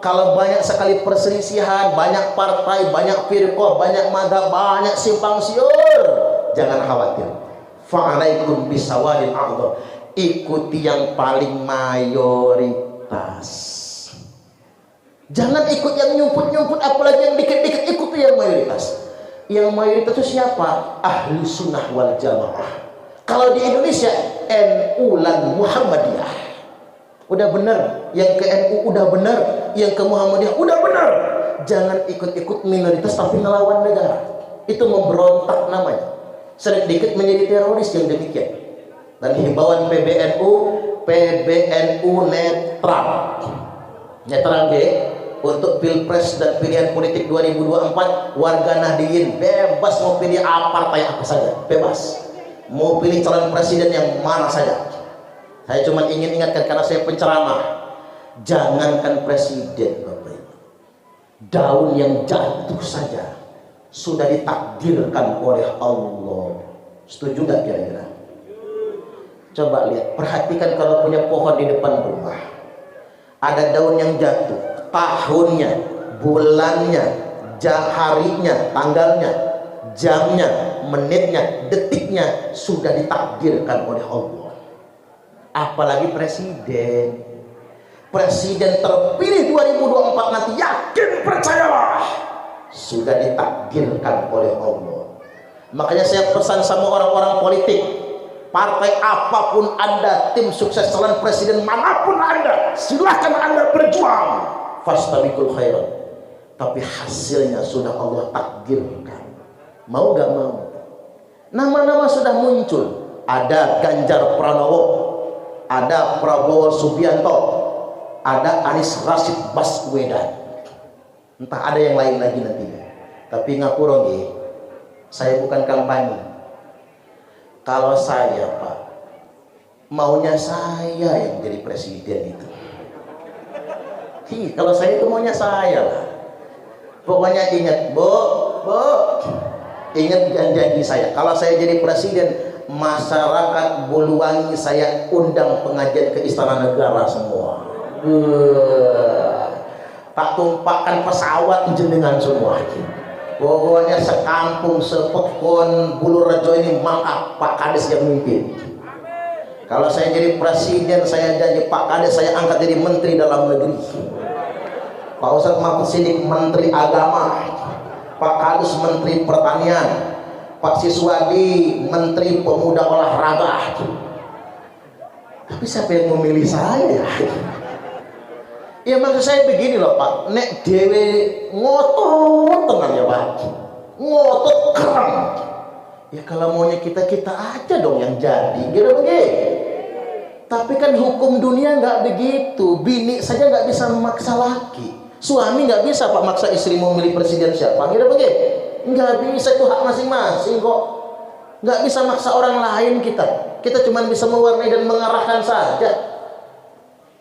Kalau banyak sekali perselisihan, banyak partai, banyak firqah, banyak madzhab, banyak simpang siur, jangan khawatir. Fa'alaikum bisawadil a'zam, ikuti yang paling mayoritas. Jangan ikut yang nyumput-nyumput, apalagi yang dikit-dikit, ikuti yang mayoritas. Yang mayoritas itu siapa? Ahlu sunnah wal jamaah. Kalau di Indonesia, NU dan Muhammadiyah udah benar, yang ke NU udah benar, yang ke Muhammadiyah udah benar. Jangan ikut-ikut minoritas tapi ngelawan negara. Itu memberontak namanya. Sedikit menjadi teroris yang demikian. Dan himbauan PBNU netral. Netral untuk Pilpres dan pilihan politik 2024, warga Nahdliyin bebas mau pilih partai apa saja, bebas. Mau pilih calon presiden yang mana saja. Saya cuma ingin ingatkan karena saya penceramah, jangankan presiden Bapak Ibu, daun yang jatuh saja sudah ditakdirkan oleh Allah. Setuju nggak kira-kira? Coba lihat, perhatikan kalau punya pohon di depan rumah, ada daun yang jatuh, tahunnya, bulannya, harinya, tanggalnya, jamnya, menitnya, detiknya sudah ditakdirkan oleh Allah. Apalagi presiden. Presiden terpilih 2024 nanti, yakin percayalah, sudah ditakdirkan oleh Allah. Makanya saya pesan sama orang-orang politik, partai apapun Anda, tim sukses calon presiden manapun Anda, silahkan Anda berjuang, fastabiqul khairat, tapi hasilnya sudah Allah takdirkan. Mau gak mau? Nama-nama sudah muncul. Ada Ganjar Pranowo, ada Prabowo Subianto, ada Anies Rashid Baswedan, entah ada yang lain lagi nantinya. Tapi ngapura nggih, saya bukan kampanye. Kalau saya Pak, maunya saya yang jadi presiden itu. Kalau saya itu maunya saya lah. Pokoknya ingat, Bu, ingat janji saya. Kalau saya jadi presiden, masyarakat Buluwangi saya undang pengajian ke Istana Negara semua. Tak tumpahkan pesawat jenengan semua. Pokoknya sekampung, sepekon Bulurejo ini mangkak Pak Kades yang mimpin. Kalau saya jadi presiden, saya janji Pak Kades saya angkat jadi menteri dalam negeri. Pak Ustadz Mahfud Siddiq menteri agama, Pak Kades menteri pertanian, Pak Siswadi menteri pemuda olahraga. Tapi siapa yang memilih saya? Ya maksud saya begini loh Pak, nek dewe ngotot tenang ya Pak, ngotot keren. Ya kalau maunya kita aja dong yang jadi, gitu begitu. Tapi kan hukum dunia nggak begitu. Bini saja nggak bisa memaksa laki. Suami nggak bisa pak maksa istri mau milih presiden siapa, gitu begitu. Nggak bisa, itu hak masing-masing kok. Nggak bisa maksa orang lain kita. Kita cuma bisa mewarnai dan mengarahkan saja.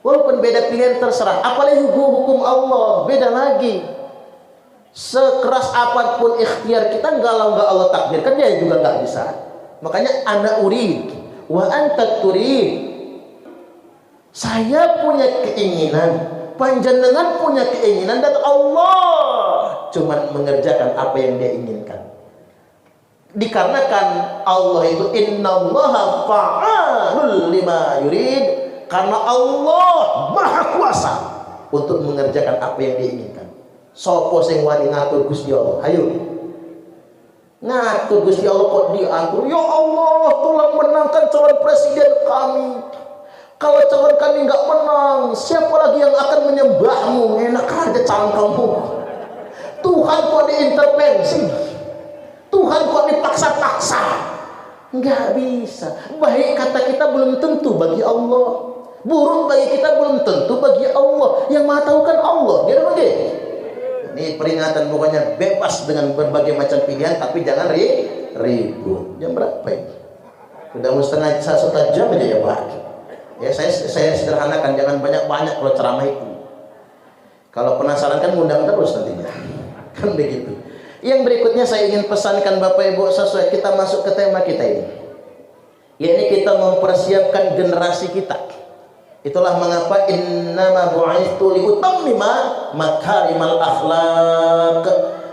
Walaupun beda pilihan terserah. Apalagi hukum Allah beda lagi. Sekeras apapun ikhtiar kita, kalau nggak Allah takdirkan dia juga nggak bisa. Makanya ana urid wa anta turid. Saya punya keinginan, panjenengan punya keinginan, dan Allah cuma mengerjakan apa yang dia inginkan. Dikarenakan Allah itu innallaha fa'alul lima yurid, karena Allah maha kuasa untuk mengerjakan apa yang dia inginkan. Sopo sing wani ngatur Gusti Allah? Ayo ngatur Gusti Allah kok diatur. Ya Allah, tolong menangkan calon presiden kami. Kalau calon kami nggak menang, siapa lagi yang akan menyembahmu? Enak aja calon kamu. Tuhan kok diintervensi, Tuhan kok dipaksa-paksa. Nggak bisa. Baik kata kita belum tentu bagi Allah, buruk bagi kita belum tentu bagi Allah. Yang maha tahu kan Allah. Jadi begitu. Ini peringatan, pokoknya bebas dengan berbagai macam pilihan, tapi jangan ribut. Jam berapa ini? Sudah mau satu jam aja ya Pak. Ya saya sederhanakan, jangan banyak-banyak kalau ceramah itu. Kalau penasaran kan ngundang terus nantinya. Kan begitu. Yang berikutnya saya ingin pesankan Bapak Ibu, sesuai kita masuk ke tema kita ini. Yakni kita mempersiapkan generasi kita. Itulah mengapa innama bu'itsu liutammima makarimal akhlaq.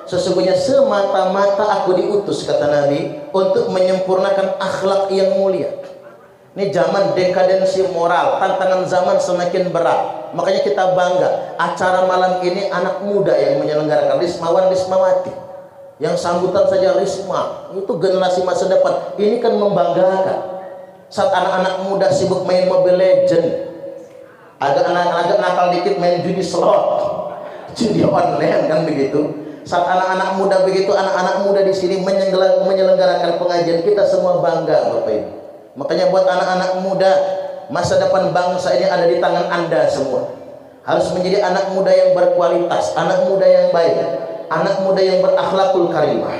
Sesungguhnya semata-mata aku diutus, kata Nabi, untuk menyempurnakan akhlak yang mulia. Ini zaman dekadensi moral, tantangan zaman semakin berat. Makanya kita bangga, acara malam ini anak muda yang menyelenggarakan, Rismawan Rismawati. Yang sambutan saja Risma, itu generasi masa depan. Ini kan membanggakan. Saat anak-anak muda sibuk main Mobile Legend, agak nakal dikit main judi slot, judi online, kan begitu. Saat anak-anak muda begitu, anak-anak muda di sini menyelenggarakan pengajian, kita semua bangga Bapak Ibu. Makanya buat anak-anak muda, masa depan bangsa ini ada di tangan Anda semua. Harus menjadi anak muda yang berkualitas, anak muda yang baik, anak muda yang berakhlakul karimah.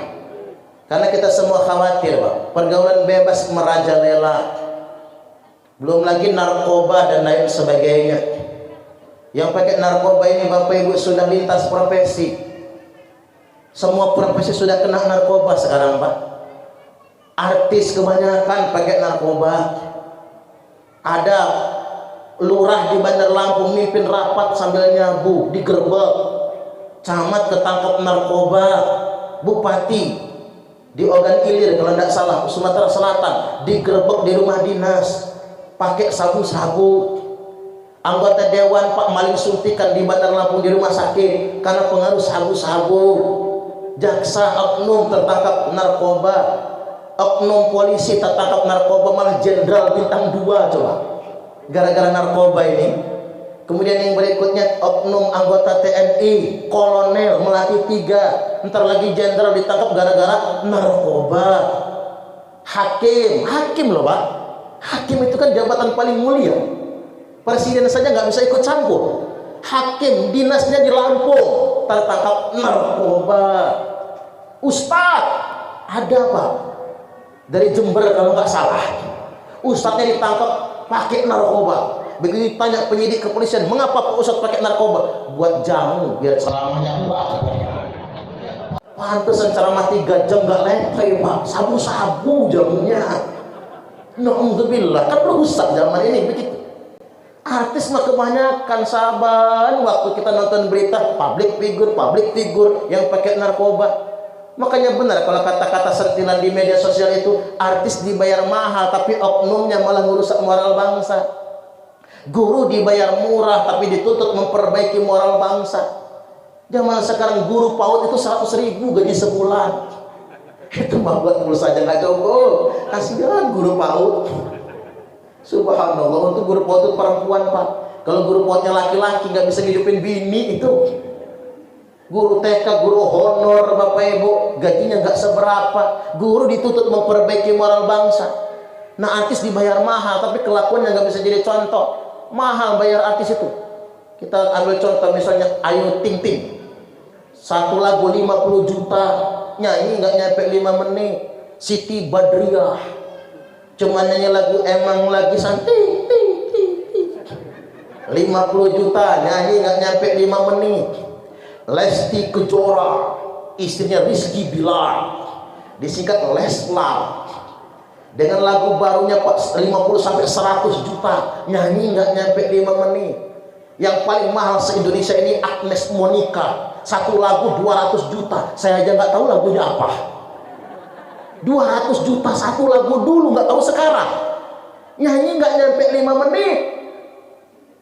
Karena kita semua khawatir Pak, pergaulan bebas merajalela, belum lagi narkoba dan lain sebagainya. Yang pakai narkoba ini Bapak Ibu sudah lintas profesi. Semua profesi sudah kena narkoba sekarang Pak. Artis kebanyakan pakai narkoba. Ada lurah di Bandar Lampung mimpin rapat sambil nyabu, digerebek. Camat ketangkap narkoba. Bupati di Ogan Ilir kalau tidak salah, Sumatera Selatan, digerebek di rumah dinas pakai sabu-sabu. Anggota dewan Pak maling suntikan di Bandar Lampung di rumah sakit karena pengaruh sabu-sabu. Jaksa oknum tertangkap narkoba, oknum polisi tertangkap narkoba, malah jenderal bintang 2 coba gara-gara narkoba ini. Kemudian yang berikutnya oknum anggota TNI, kolonel melatih 3, ntar lagi jenderal ditangkap gara-gara narkoba. Hakim loh Pak, hakim itu kan jabatan paling mulia. Presiden saja nggak bisa ikut campur. Hakim dinasnya di Lampung tertangkap narkoba. Ustadz ada Pak dari Jember kalau nggak salah, ustadznya ditangkap pakai narkoba. Begitu ditanya penyidik kepolisian, mengapa Pak Ustadz pakai narkoba? Buat jamu biar ceramahnya kuat. Pantesan ceramah 3 jam nggak lekai Pak, sabu-sabu jamunya. Na'udzubillah, kan rusak zaman ini begitu. Artis mah kebanyakan saban waktu kita nonton berita public figure yang pakai narkoba. Makanya benar kalau kata-kata sentilan di media sosial itu, artis dibayar mahal tapi oknumnya malah merusak moral bangsa. Guru dibayar murah tapi dituntut memperbaiki moral bangsa. Zaman sekarang guru PAUD itu 100.000 gaji sebulan. Itu mah buat mulus saja nggak cukup. Kasihan guru PAUD. Subhanallah, untuk guru PAUD itu perempuan Pak. Kalau guru PAUDnya laki-laki nggak bisa ngidupin bini itu. Guru TK, guru honor, Bapak Ibu, gajinya nggak seberapa. Guru dituntut memperbaiki moral bangsa. Nah, artis dibayar mahal, tapi kelakuannya nggak bisa jadi contoh. Mahal bayar artis itu. Kita ambil contoh misalnya Ayu Ting Ting. Satu lagu 50 juta, nyanyi nggak nyampe 5 menit. Siti Badriah, cuma nyanyi lagu Emang Lagi Santai, 50 juta, nyanyi nggak nyampe 5 menit. Lesti Kejora, istrinya Rizky Bilar, disingkat Leslar, dengan lagu barunya 50 sampai 100 juta, nyanyi nggak nyampe 5 menit. Yang paling mahal se-Indonesia ini Agnes Monica, satu lagu 200 juta. Saya aja nggak tahu lagunya apa. 200 juta satu lagu dulu, nggak tahu sekarang. Nyanyi nggak nyampe 5 menit.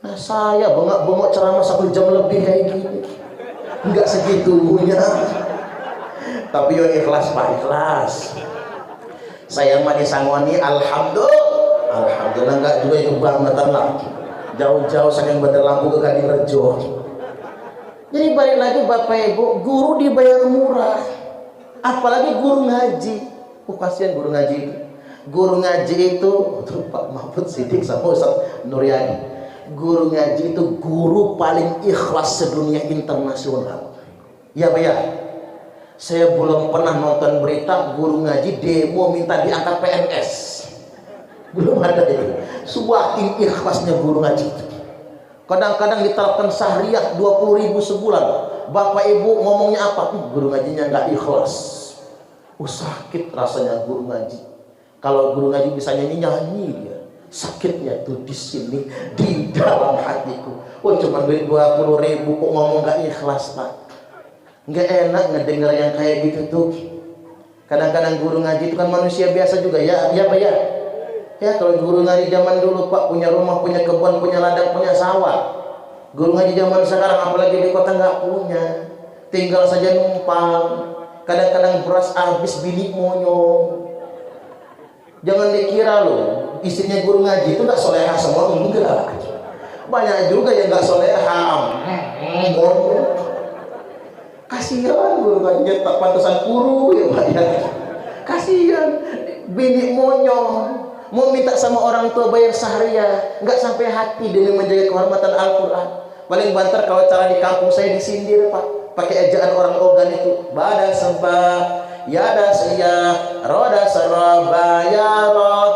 Nah, saya bengak-bengok ceramah 1 jam lebih kayak gini. Nggak segitunya. Tapi yo ikhlas Pak, ikhlas. Saya mah disangoni alhamdulillah nggak juga yang bangetan lah. Jauh-jauh saking Bandar Lampung ke Kadirejo. Jadi balik lagi Bapak Ibu, guru dibayar murah. Apalagi guru ngaji. Kasihan guru ngaji itu. Guru ngaji itu Pak Mahfud Siddiq sama Ustaz Nuryadi. Guru ngaji itu guru paling ikhlas sedunia internasional. Ya Pak ya. Saya belum pernah nonton berita guru ngaji demo minta diangkat PNS. Belum ada itu. Suwakin ikhlasnya guru ngaji itu. Kadang-kadang diterapkan sahriyah 20.000 sebulan. Bapak Ibu ngomongnya apa? Guru ngajinya nggak ikhlas. Sakit rasanya guru ngaji. Kalau guru ngaji bisa nyanyi dia. Sakitnya tuh di sini, di dalam hatiku. Cuma duit 20.000 kok ngomong nggak ikhlas Pak. Nggak enak ngedenger yang kayak gitu tuh. Kadang-kadang guru ngaji itu kan manusia biasa juga ya Pak ya. Ya kalau guru ngaji zaman dulu Pak punya rumah, punya kebun, punya ladang, punya sawah. Guru ngaji zaman sekarang apalagi di kota nggak punya, tinggal saja numpang. Kadang-kadang beras habis bilik monyong. Jangan dikira loh istrinya guru ngaji itu nggak soleha semua, enggak. Banyak juga yang nggak soleha. Kasihan guru ngaji tak pantasan guru ya Pak ya. Kasihan bilik monyong. Mau minta sama orang tua bayar sahriyah, nggak sampai hati demi menjaga kehormatan Al-Quran. Paling banter kalau cara di kampung saya disindir Pak, pakai ejaan orang Ogan itu. Bada sembah, yada siyah, roda sarabayarot.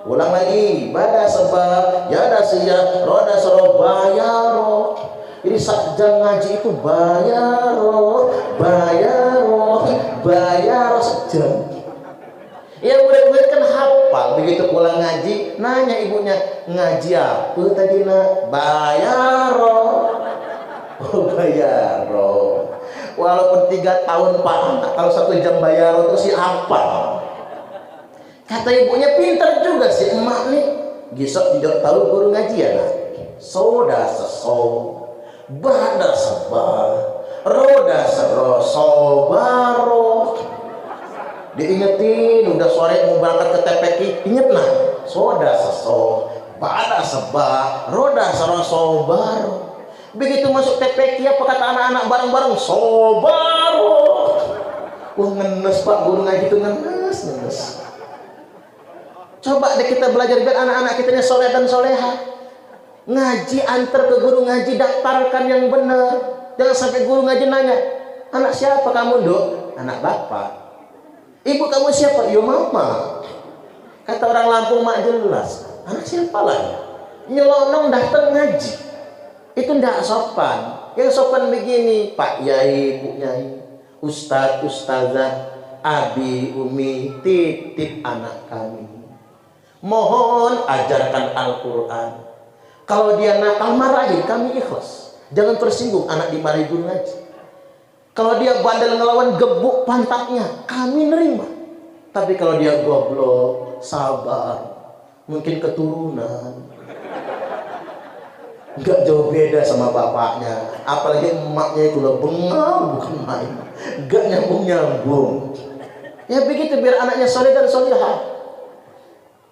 Ulang lagi, bada sembah, yada siyah, roda sarabayarot. Jadi jam ngaji itu bayar sejam. Ya murid-murid kan hafal, begitu pulang ngaji, nanya ibunya, ngaji apa tadi nak? Bayaro. Walaupun 3 tahun Pak, kalau 1 jam bayaro terus si hafal. Kata ibunya pintar juga si emak nih. Gisok tidak tahu guru ngaji ya nak. Soda seso, bada seba, roda sero, sobaro. Diingetin udah sore mau berangkat ke TPQ, inget nah soda seso, bada seba, roda sero, sobaro. Begitu masuk TPQ apa kata anak-anak bareng-bareng? Sobaro. Ngenes Pak, guru ngaji itu ngenes. Coba deh kita belajar biar anak-anak kita ini soleh dan soleha. Ngaji antar ke guru ngaji, daftarkan yang benar. Jangan sampai guru ngaji nanya, anak siapa kamu Dok? Anak bapak. Ibu kamu siapa? Yo mama. Kata orang Lampung mak jelas. Anak siapa lah? Nyelonong datang ngaji. Itu ndak sopan. Yang sopan begini, Pak Yai, Bu Yai, Ustadz, Ustazah, Abi, Umi, titip anak kami. Mohon ajarkan Al-Quran. Kalau dia nakal marahin, kami ikhlas. Jangan tersinggung anak dimarahi guru ngaji. Kalau dia bandel ngelawan, gebuk pantatnya, kami nerima. Tapi kalau dia goblok, sabar, mungkin keturunan, nggak jauh beda sama bapaknya. Apalagi emaknya itu lah bengal bukan main, nggak nyambung. Ya begitu biar anaknya soleh dan solehah.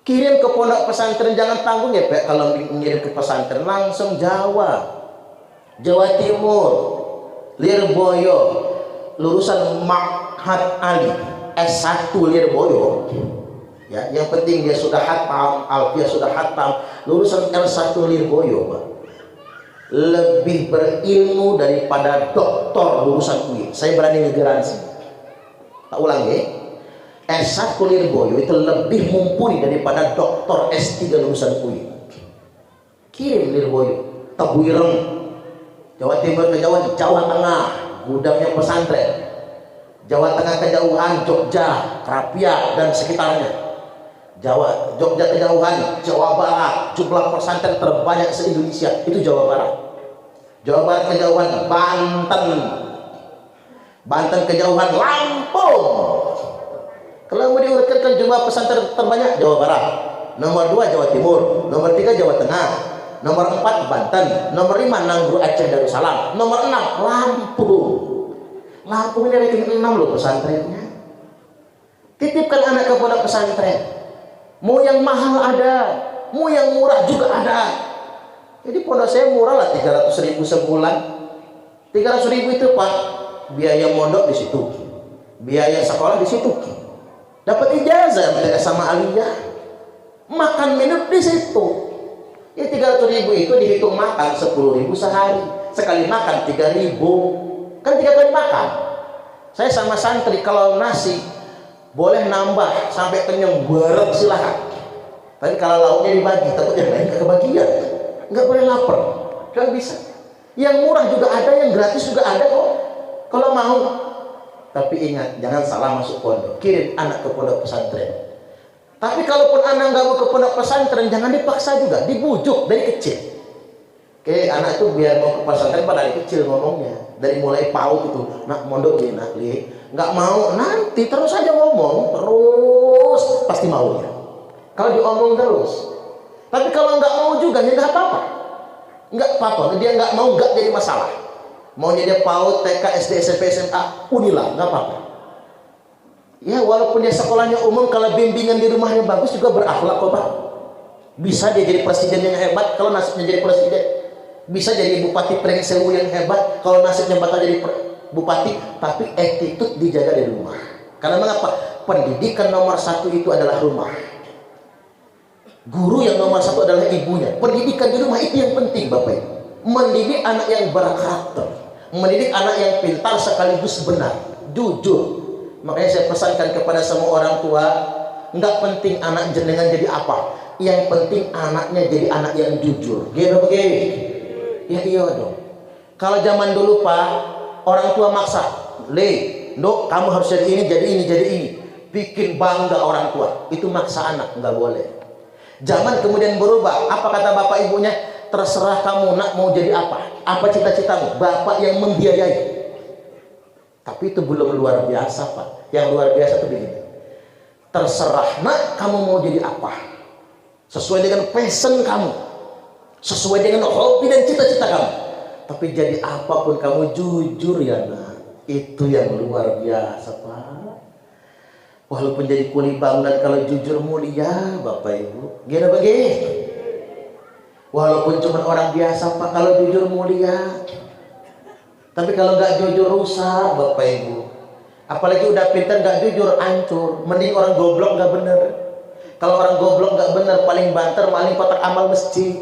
Kirim ke pondok pesantren, jangan tanggung ya Pak. Kalau mengirim ke pesantren langsung Jawa Timur. Lirboyo, lulusan Ma'had Ali S1 Lirboyo. Ya, yang penting dia sudah hatam, alfiah sudah hatam, lulusan L1 Lirboyo, Pak. Lebih berilmu daripada doktor lulusan UI. Saya berani ngegaransi. Tak ulang ya. S1 Lirboyo itu lebih mumpuni daripada doktor S3 lulusan UI. Kirim Lirboyo, Tebuireng, Jawa Timur ke Jawa Tengah, gudangnya pesantren. Jawa Tengah kejauhan, Jogja, Krapia dan sekitarnya. Jogja kejauhan, Jawa Barat, jumlah pesantren terbanyak se-Indonesia itu Jawa Barat. Jawa Barat kejauhan, Banten kejauhan, Lampung. Kalau mau diurutkan jumlah pesantren terbanyak, Jawa Barat. Nomor 2 Jawa Timur, nomor 3 Jawa Tengah, nomor 4 Banten, nomor 5 Nangguru Aceh Darussalam, nomor 6 Lampung. Lampung ini ranking 6 loh pesantrennya. Titipkan anak ke pondok pesantren. Mau yang mahal ada, mau yang murah juga ada. Jadi pondok saya murah lah, 300.000 sebulan. 300.000 itu Pak, biaya mondok di situ, biaya sekolah di situ, dapat ijazah sama aliyah, makan minum di situ. Ya 300.000 itu dihitung makan 10.000 sehari, sekali makan 3.000, kan 3 kali makan. Saya sama santri kalau nasi boleh nambah sampai kenyang bareng silahkan. Tapi kalau lauknya dibagi, takut yang lain gak kebagian. Nggak boleh lapar, nggak bisa. Yang murah juga ada, yang gratis juga ada kok kalau mau. Tapi ingat, jangan salah masuk pondok. Kirim anak ke pondok pesantren. Tapi kalaupun anak nggak mau ke pondok pesantren, jangan dipaksa juga, dibujuk dari kecil. Oke, anak itu biar mau ke pesantren pada dari kecil ngomongnya, dari mulai PAUD itu, nak mondok dia nak li, nggak mau nanti terus aja ngomong, terus pasti mau ya. Kalau diomong terus. Tapi kalau nggak mau juga ya nggak apa-apa, nggak apa-apa. Dia nggak mau nggak jadi masalah. Maunya dia PAUD, TK, SD, SMP, SMA, unilah nggak apa-apa. Ya walaupun dia sekolahnya umum, kalau bimbingan di rumahnya bagus juga berakhlak kok Pak. Bisa dia jadi presiden yang hebat kalau nasibnya jadi presiden. Bisa jadi bupati Pringsewu yang hebat kalau nasibnya bakal jadi bupati. Tapi attitude dijaga di rumah. Karena mengapa? Pendidikan nomor 1 itu adalah rumah. Guru yang nomor 1 adalah ibunya. Pendidikan di rumah itu yang penting Bapak Ibu. Mendidik anak yang berkarakter, mendidik anak yang pintar sekaligus benar, jujur. Makanya saya pesankan kepada semua orang tua, nggak penting anak jenengan jadi apa, yang penting anaknya jadi anak yang jujur. Gitu begini. Ya iya dong. Kalau zaman dulu Pak, orang tua maksa, Dok, kamu harus jadi ini, jadi ini, jadi ini. Bikin bangga orang tua. Itu maksa anak, nggak boleh. Zaman kemudian berubah. Apa kata bapak ibunya? Terserah kamu nak mau jadi apa. Apa cita-citamu? Bapak yang membiayai. Tapi itu belum luar biasa Pak. Yang luar biasa itu begini. Terserah nak kamu mau jadi apa. Sesuai dengan passion kamu. Sesuai dengan hobi dan cita-cita kamu. Tapi jadi apapun kamu jujur ya nak. Itu yang luar biasa Pak. Walaupun jadi kuli bangunan, kalau jujur mulia Bapak Ibu. Gimana begini? Walaupun cuma orang biasa Pak, kalau jujur mulia. Tapi kalau nggak jujur rusak Bapak Ibu. Apalagi udah pintar nggak jujur hancur. Mending orang goblok nggak bener. Kalau orang goblok nggak bener, paling banter maling kotak amal masjid.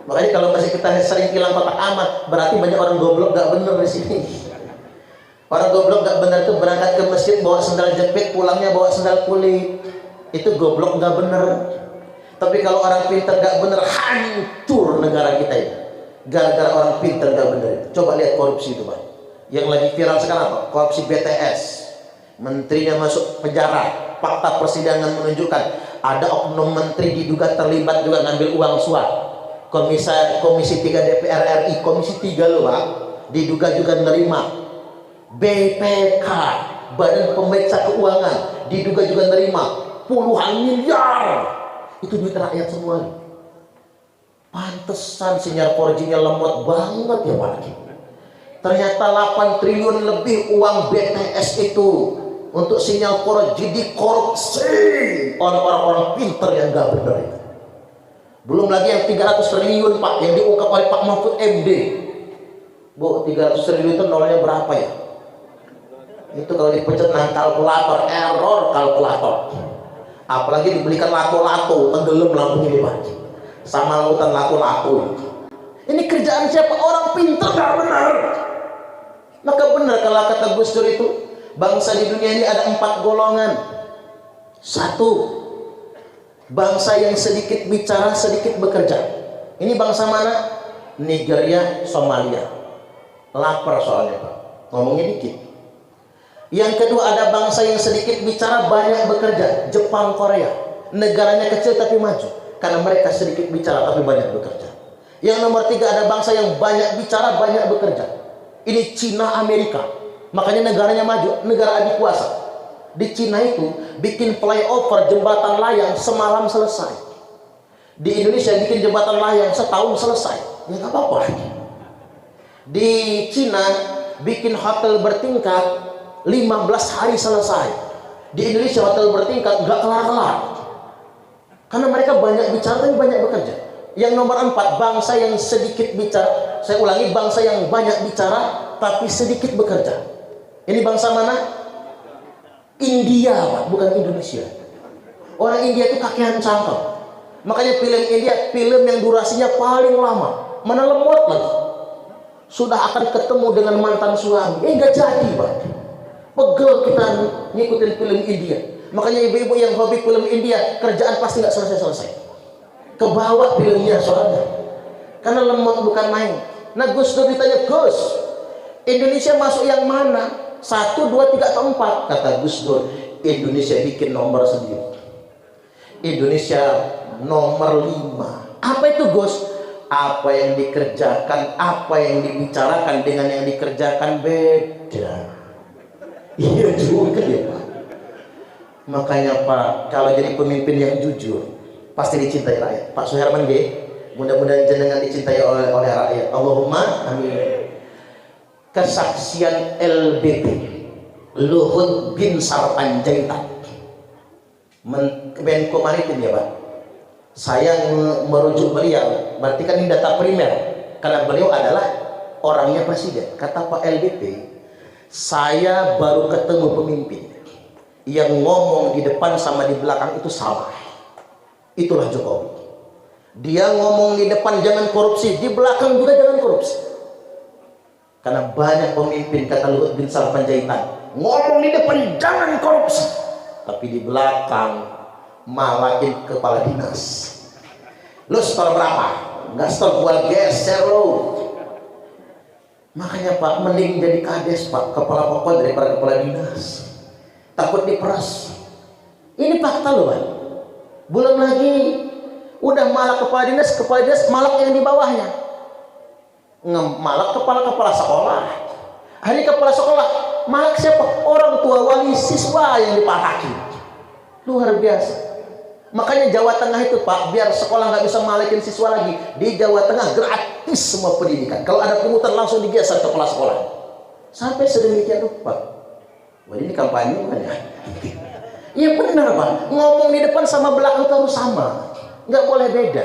Makanya kalau masih kita sering hilang kotak amal, berarti banyak orang goblok nggak bener di sini. Orang goblok nggak bener tuh berangkat ke masjid bawa sendal jepit, pulangnya bawa sendal kulit. Itu goblok nggak bener. Tapi kalau orang pintar nggak bener, hancur negara kita ini. Gara-gara orang pintar nggak bener. Coba lihat korupsi itu Pak. Yang lagi viral sekarang apa? Korupsi BTS. Menterinya masuk penjara. Fakta persidangan menunjukkan ada oknum menteri diduga terlibat juga ngambil uang suap. Komisi 3 DPR RI, Komisi 3 loh Pak, diduga juga menerima. BPK, Badan Pemeriksa Keuangan, diduga juga menerima puluhan miliar. Itu duit rakyat semua. Pantesan sinyal 4G-nya lemot banget ya Pak. Ternyata 8 triliun lebih uang BTS itu untuk sinyal 4G dikorupsi oleh orang-orang pinter yang gak benar itu. Belum lagi yang 300 triliun Pak yang diungkap oleh Pak Mahfud MD. Bu, 300 triliun itu nolnya berapa ya? Itu kalau dipencet dengan kalkulator, error kalkulator. Apalagi dibelikan lato-lato, tenggelam lampunya nih Pak, sama lautan lato-lato. Ini kerjaan siapa? Orang pintar nggak benar. Maka benar kalau kata Gus Dur itu, bangsa di dunia ini ada 4 golongan. 1, bangsa yang sedikit bicara, sedikit bekerja. Ini bangsa mana? Nigeria, Somalia. Lapar soalnya Pak, ngomongnya dikit. Yang kedua, ada bangsa yang sedikit bicara, banyak bekerja. Jepang, Korea. Negaranya kecil tapi maju, karena mereka sedikit bicara tapi banyak bekerja. Yang nomor 3, ada bangsa yang banyak bicara, banyak bekerja. Ini Cina, Amerika. Makanya negaranya maju, negara adik kuasa. Di Cina itu bikin flyover jembatan layang semalam selesai. Di Indonesia bikin jembatan layang setahun selesai. Ya nggak apa-apa. Di Cina bikin hotel bertingkat 15 hari selesai. Di Indonesia hotel bertingkat nggak kelar-kelar. Karena mereka banyak bicara tapi banyak bekerja. Yang nomor 4, bangsa yang sedikit bicara. Saya ulangi, bangsa yang banyak bicara tapi sedikit bekerja. Ini bangsa mana? India Pak, bukan Indonesia. Orang India itu kakean cangkem. Makanya film India, film yang durasinya paling lama, mana lemot lagi. Sudah akan ketemu dengan mantan suami, nggak jadi Pak. Pegel kita ngikutin film India. Makanya ibu-ibu yang hobi film India, kerjaan pasti nggak selesai-selesai. Kebawa filmnya soalnya, karena lemot bukan main. Nah Gus Dur ditanya, Gus, Indonesia masuk yang mana? 1, 2, 3, atau 4? Kata Gus Dur, Indonesia bikin nomor sendiri. Indonesia nomor 5. Apa itu Gus? Apa yang dikerjakan, apa yang dibicarakan dengan yang dikerjakan beda. Iya juga ya Pak. Makanya Pak, kalau jadi pemimpin yang jujur, pasti dicintai rakyat. Pak Suherman G, mudah-mudahan jenengan dicintai oleh rakyat. Allahumma amin. Kesaksian LBP Luhut bin Sarpanjaitan, Menko Maritim ya Pak. Saya merujuk beliau, berarti kan ini data primer, karena beliau adalah orangnya presiden. Kata Pak LBP, saya baru ketemu pemimpin yang ngomong di depan sama di belakang itu sama. Itulah Jokowi. Dia ngomong di depan jangan korupsi, di belakang juga jangan korupsi. Karena banyak pemimpin, kata Luhut bin Sarpanjaitan, ngomong di depan jangan korupsi, tapi di belakang malakin kepala dinas. Lo setor berapa? Nggak setor, gua geser lo. Makanya Pak, mending jadi kades Pak, kepala pokok daripada kepala dinas. Takut diperas. Ini fakta loh Pak. Belum lagi udah malak kepala dinas malak yang di bawahnya. Malak kepala sekolah. Hari kepala sekolah malak siapa? Orang tua wali siswa yang dipalaki. Luar biasa. Makanya Jawa Tengah itu Pak, biar sekolah nggak bisa malakin siswa lagi, di Jawa Tengah gratis semua pendidikan. Kalau ada pungutan langsung digeser ke kepala sekolah. Sampai sedemikian rupa. Wah ini kampanye bukan ya? Iya benar Pak, ngomong di depan sama belakang harus sama, nggak boleh beda.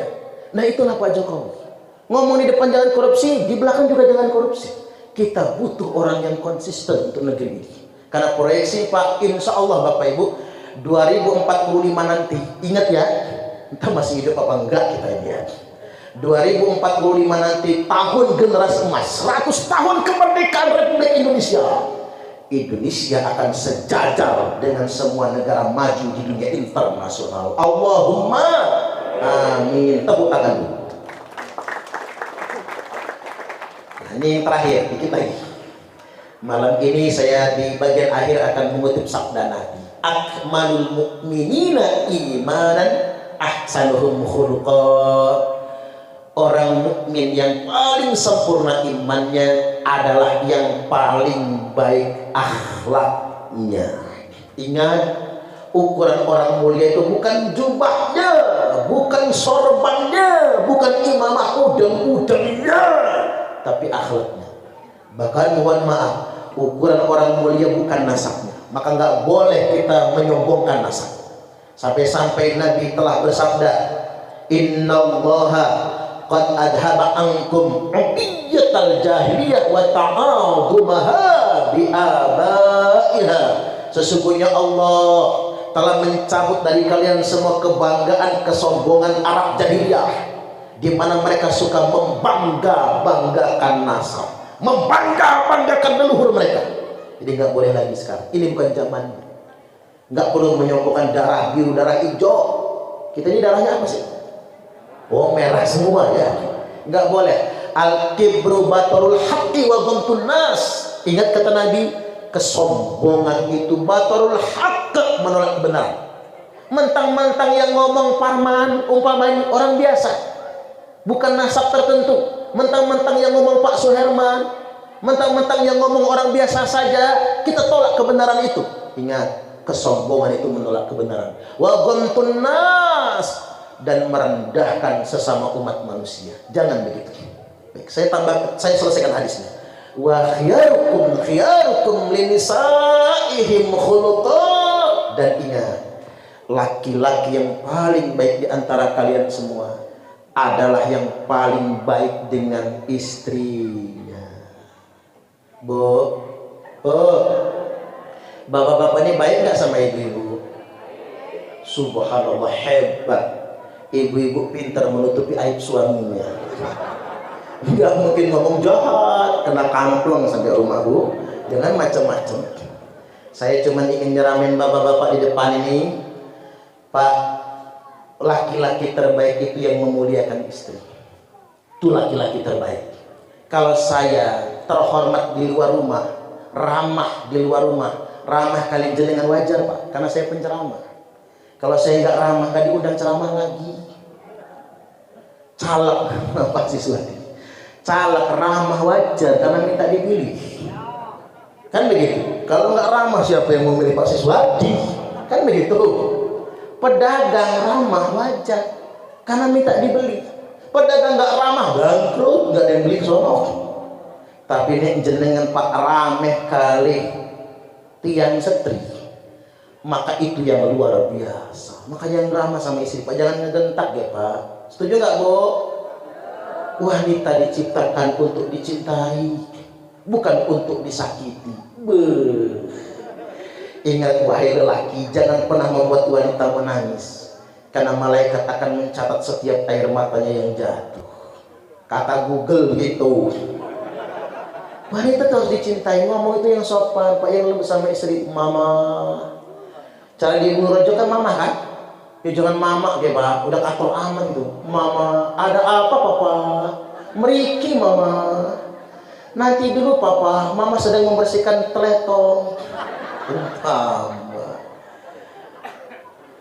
Nah itulah Pak Jokowi, ngomong di depan jangan korupsi, di belakang juga jangan korupsi. Kita butuh orang yang konsisten untuk negeri ini. Karena proyeksi Pak, insya Allah Bapak Ibu, 2045 nanti, ingat ya, entah masih hidup apa enggak kita ini ya. 2045 nanti tahun generasi emas, 100 tahun kemerdekaan Republik Indonesia. Indonesia akan sejajar dengan semua negara maju di dunia internasional. Allahumma amin. Tepuk tangan dulu. Nah, ini yang terakhir dikit lagi. Malam ini saya di bagian akhir akan mengutip sabda Nabi. Akmalul mu'minina imanan ahsanuhum khuluqa. Orang mukmin yang paling sempurna imannya adalah yang paling baik akhlaknya. Ingat, ukuran orang mulia itu bukan jubahnya, bukan sorbannya, bukan imamah udeng-udengnya, tapi akhlaknya. Bahkan mohon maaf, ukuran orang mulia bukan nasabnya. Maka nggak boleh kita menyombongkan nasab. Sampai-sampai Nabi telah bersabda, Innallaha qad adhaba ankum uqiyatal jahiliyah wa ta'adumaha bi abaiha. Sesungguhnya Allah telah mencabut dari kalian semua kebanggaan, kesombongan Arab jahiliyah, di mana mereka suka membangga-banggakan nasab, membangga-banggakan leluhur mereka. Jadi nggak boleh lagi sekarang. Ini bukan zamannya. Nggak perlu menyombongkan darah biru, darah hijau. Kita ini darahnya apa sih? Oh, merah semua ya. Nggak boleh. Al-kibru batarul haqqi wa ghamtun nas. Ingat kata Nabi, kesombongan itu batarul haqq, menolak kebenaran. Mentang-mentang yang ngomong Parman umpamanya orang biasa, bukan nasab tertentu. Mentang-mentang yang ngomong Pak Suherman, mentang-mentang yang ngomong orang biasa saja, kita tolak kebenaran itu. Ingat, kesombongan itu menolak kebenaran. Wa ghamtun nas, dan merendahkan sesama umat manusia. Jangan begitu. Baik, saya selesaikan hadisnya. Wa khiyarukum linisaihim khuluqa, dan ingat, laki-laki yang paling baik di antara kalian semua adalah yang paling baik dengan istrinya. Bu, bapak-bapak ini baik nggak sama ibu-ibu? Subhanallah, hebat. Ibu-ibu pintar menutupi aib suaminya. Nggak mungkin ngomong jahat, kena kamplong sampai rumah, Bu. Jangan macam-macam. Saya cuma ingin nyeramin bapak-bapak di depan ini, Pak, laki-laki terbaik itu yang memuliakan istri. Itu laki-laki terbaik. Kalau saya terhormat di luar rumah, ramah di luar rumah, ramah kali jenengan wajar, Pak, karena saya penceramah. Kalau saya nggak ramah, nggak diundang ceramah lagi. Caleg, apa sih suami? Caleg ramah wajar karena minta dipilih. Kan begitu. Kalau nggak ramah, siapa yang mau milih Pak Siswadi? Kan begitu. Pedagang ramah wajar karena minta dibeli. Pedagang nggak ramah, bangkrut, nggak ada yang beli sono. Tapi ini jenengan Pak rameh kali tiang setri, maka itu yang luar biasa. Makanya yang ramah sama istri, Pak, jangan ngegentak ya, Pak. Setuju nggak, Bu? Wanita diciptakan untuk dicintai, bukan untuk disakiti. Ingat, wahai lelaki, jangan pernah membuat wanita menangis, karena malaikat akan mencatat setiap air matanya yang jatuh. Kata Google begitu. Wanita harus dicintai. Ngomong itu yang sopan, Pak, yang lebih sama istri, mama. Cara di Murojo kan mama kan? Ya jangan mama ya, Pak. Udah atur aman tuh. Mama, ada apa, Papa? Meriki, Mama. Nanti dulu, Papa. Mama sedang membersihkan teletong.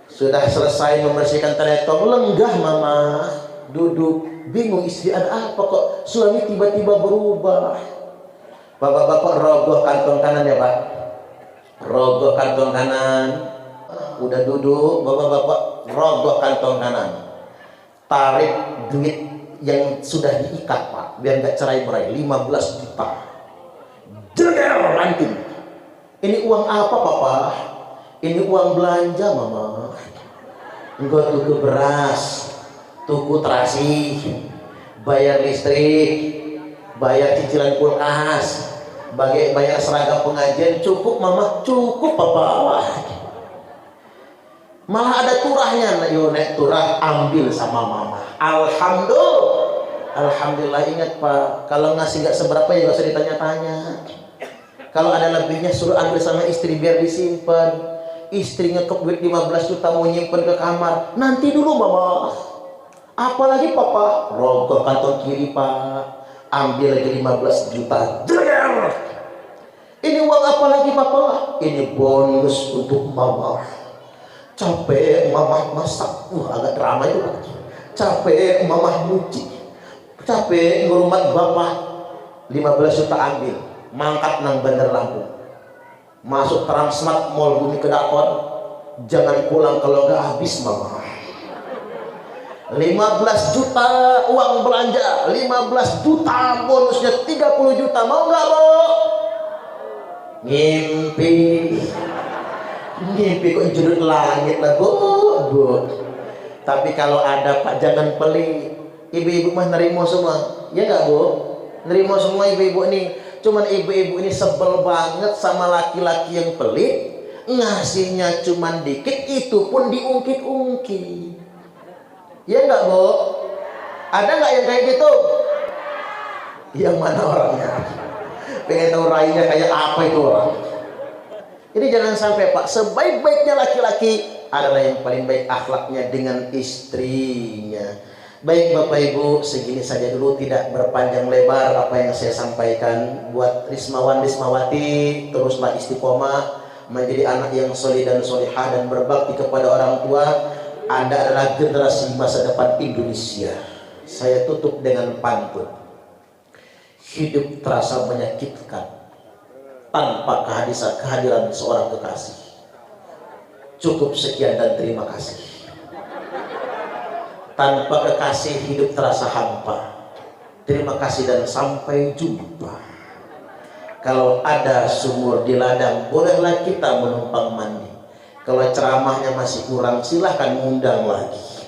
Sudah selesai membersihkan teletong, lenggah Mama. Duduk, bingung istri ada apa kok suami tiba-tiba berubah. Bapak-bapak rogoh kantong kanan ya, Pak. Rogoh kantong kanan. Udah duduk, bapak-bapak rogoh kantong kanan. Tarik duit yang sudah diikat, Pak, biar nggak cerai-berai. 15 juta. Jeder ranting. Ini uang apa, Papa? Ini uang belanja, Mama. Enggak, tuku beras, tuku terasi, bayar listrik, bayar cicilan kulkas, bayar seragam pengajian. Cukup, Mama? Cukup, Papa. Malah ada turahnya. Nek turah ambil sama Mama. Alhamdulillah. Ingat, Pak, kalau ngasih nggak seberapa ya nggak usah ditanya-tanya. Kalau ada lebihnya suruh ambil sama istri biar disimpan. Istri ngekep duit 15 juta mau nyimpen ke kamar. Nanti dulu, Mama. Apalagi, Papa? Rogoh kantong kiri, Pak. Ambil lagi 15 juta. Ini uang apa lagi, Papa? Ini bonus untuk Mama. Capek Mama masak. Agak drama itu, Pak. Capek Mama nyuci. Capek ngurumat Bapak. 15 juta ambil. Mangkat nang Bandar Lampung. Masuk Transmart Mall Bumi Kedakon. Jangan pulang kalau nggak habis, Mama. 15 juta uang belanja, 15 juta bonusnya 30 juta. Mau nggak, Bu? Ngimpi kok judul langit lah, Bu. Tapi kalau ada, Pak, jangan pelit. Ibu-ibu mah nerimo semua, ya nggak Bu? Nerimo semua ibu-ibu nih. Cuman ibu-ibu ini sebel banget sama laki-laki yang pelit, ngasihnya cuman dikit, itu pun diungkit-ungkit. Ya nggak Bu? Ada nggak yang kayak gitu? Yang mana orangnya? Pengen tahu rainya kayak apa itu orang? Jadi jangan sampai Pak, sebaik-baiknya laki-laki adalah yang paling baik akhlaknya dengan istrinya. Baik Bapak Ibu, segini saja dulu, tidak berpanjang lebar apa yang saya sampaikan. Buat Rismawan Rismawati, teruslah istiqomah menjadi anak yang soleh dan solehah dan berbakti kepada orang tua. Anda adalah generasi masa depan Indonesia. Saya tutup dengan pantun. Hidup terasa menyakitkan tanpa kehadiran seorang kekasih. Cukup sekian dan terima kasih. Tanpa kekasih hidup terasa hampa. Terima kasih dan sampai jumpa. Kalau ada sumur di ladang, bolehlah kita menumpang mandi. Kalau ceramahnya masih kurang, silahkan ngundang lagi.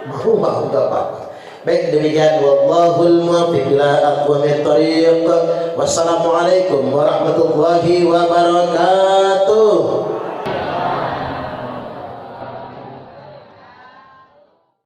Mau gak apa-apa. Baik, demikian, wallahul muwaffiq ila aqwamit thoriq. Wassalamualaikum warahmatullahi wabarakatuh.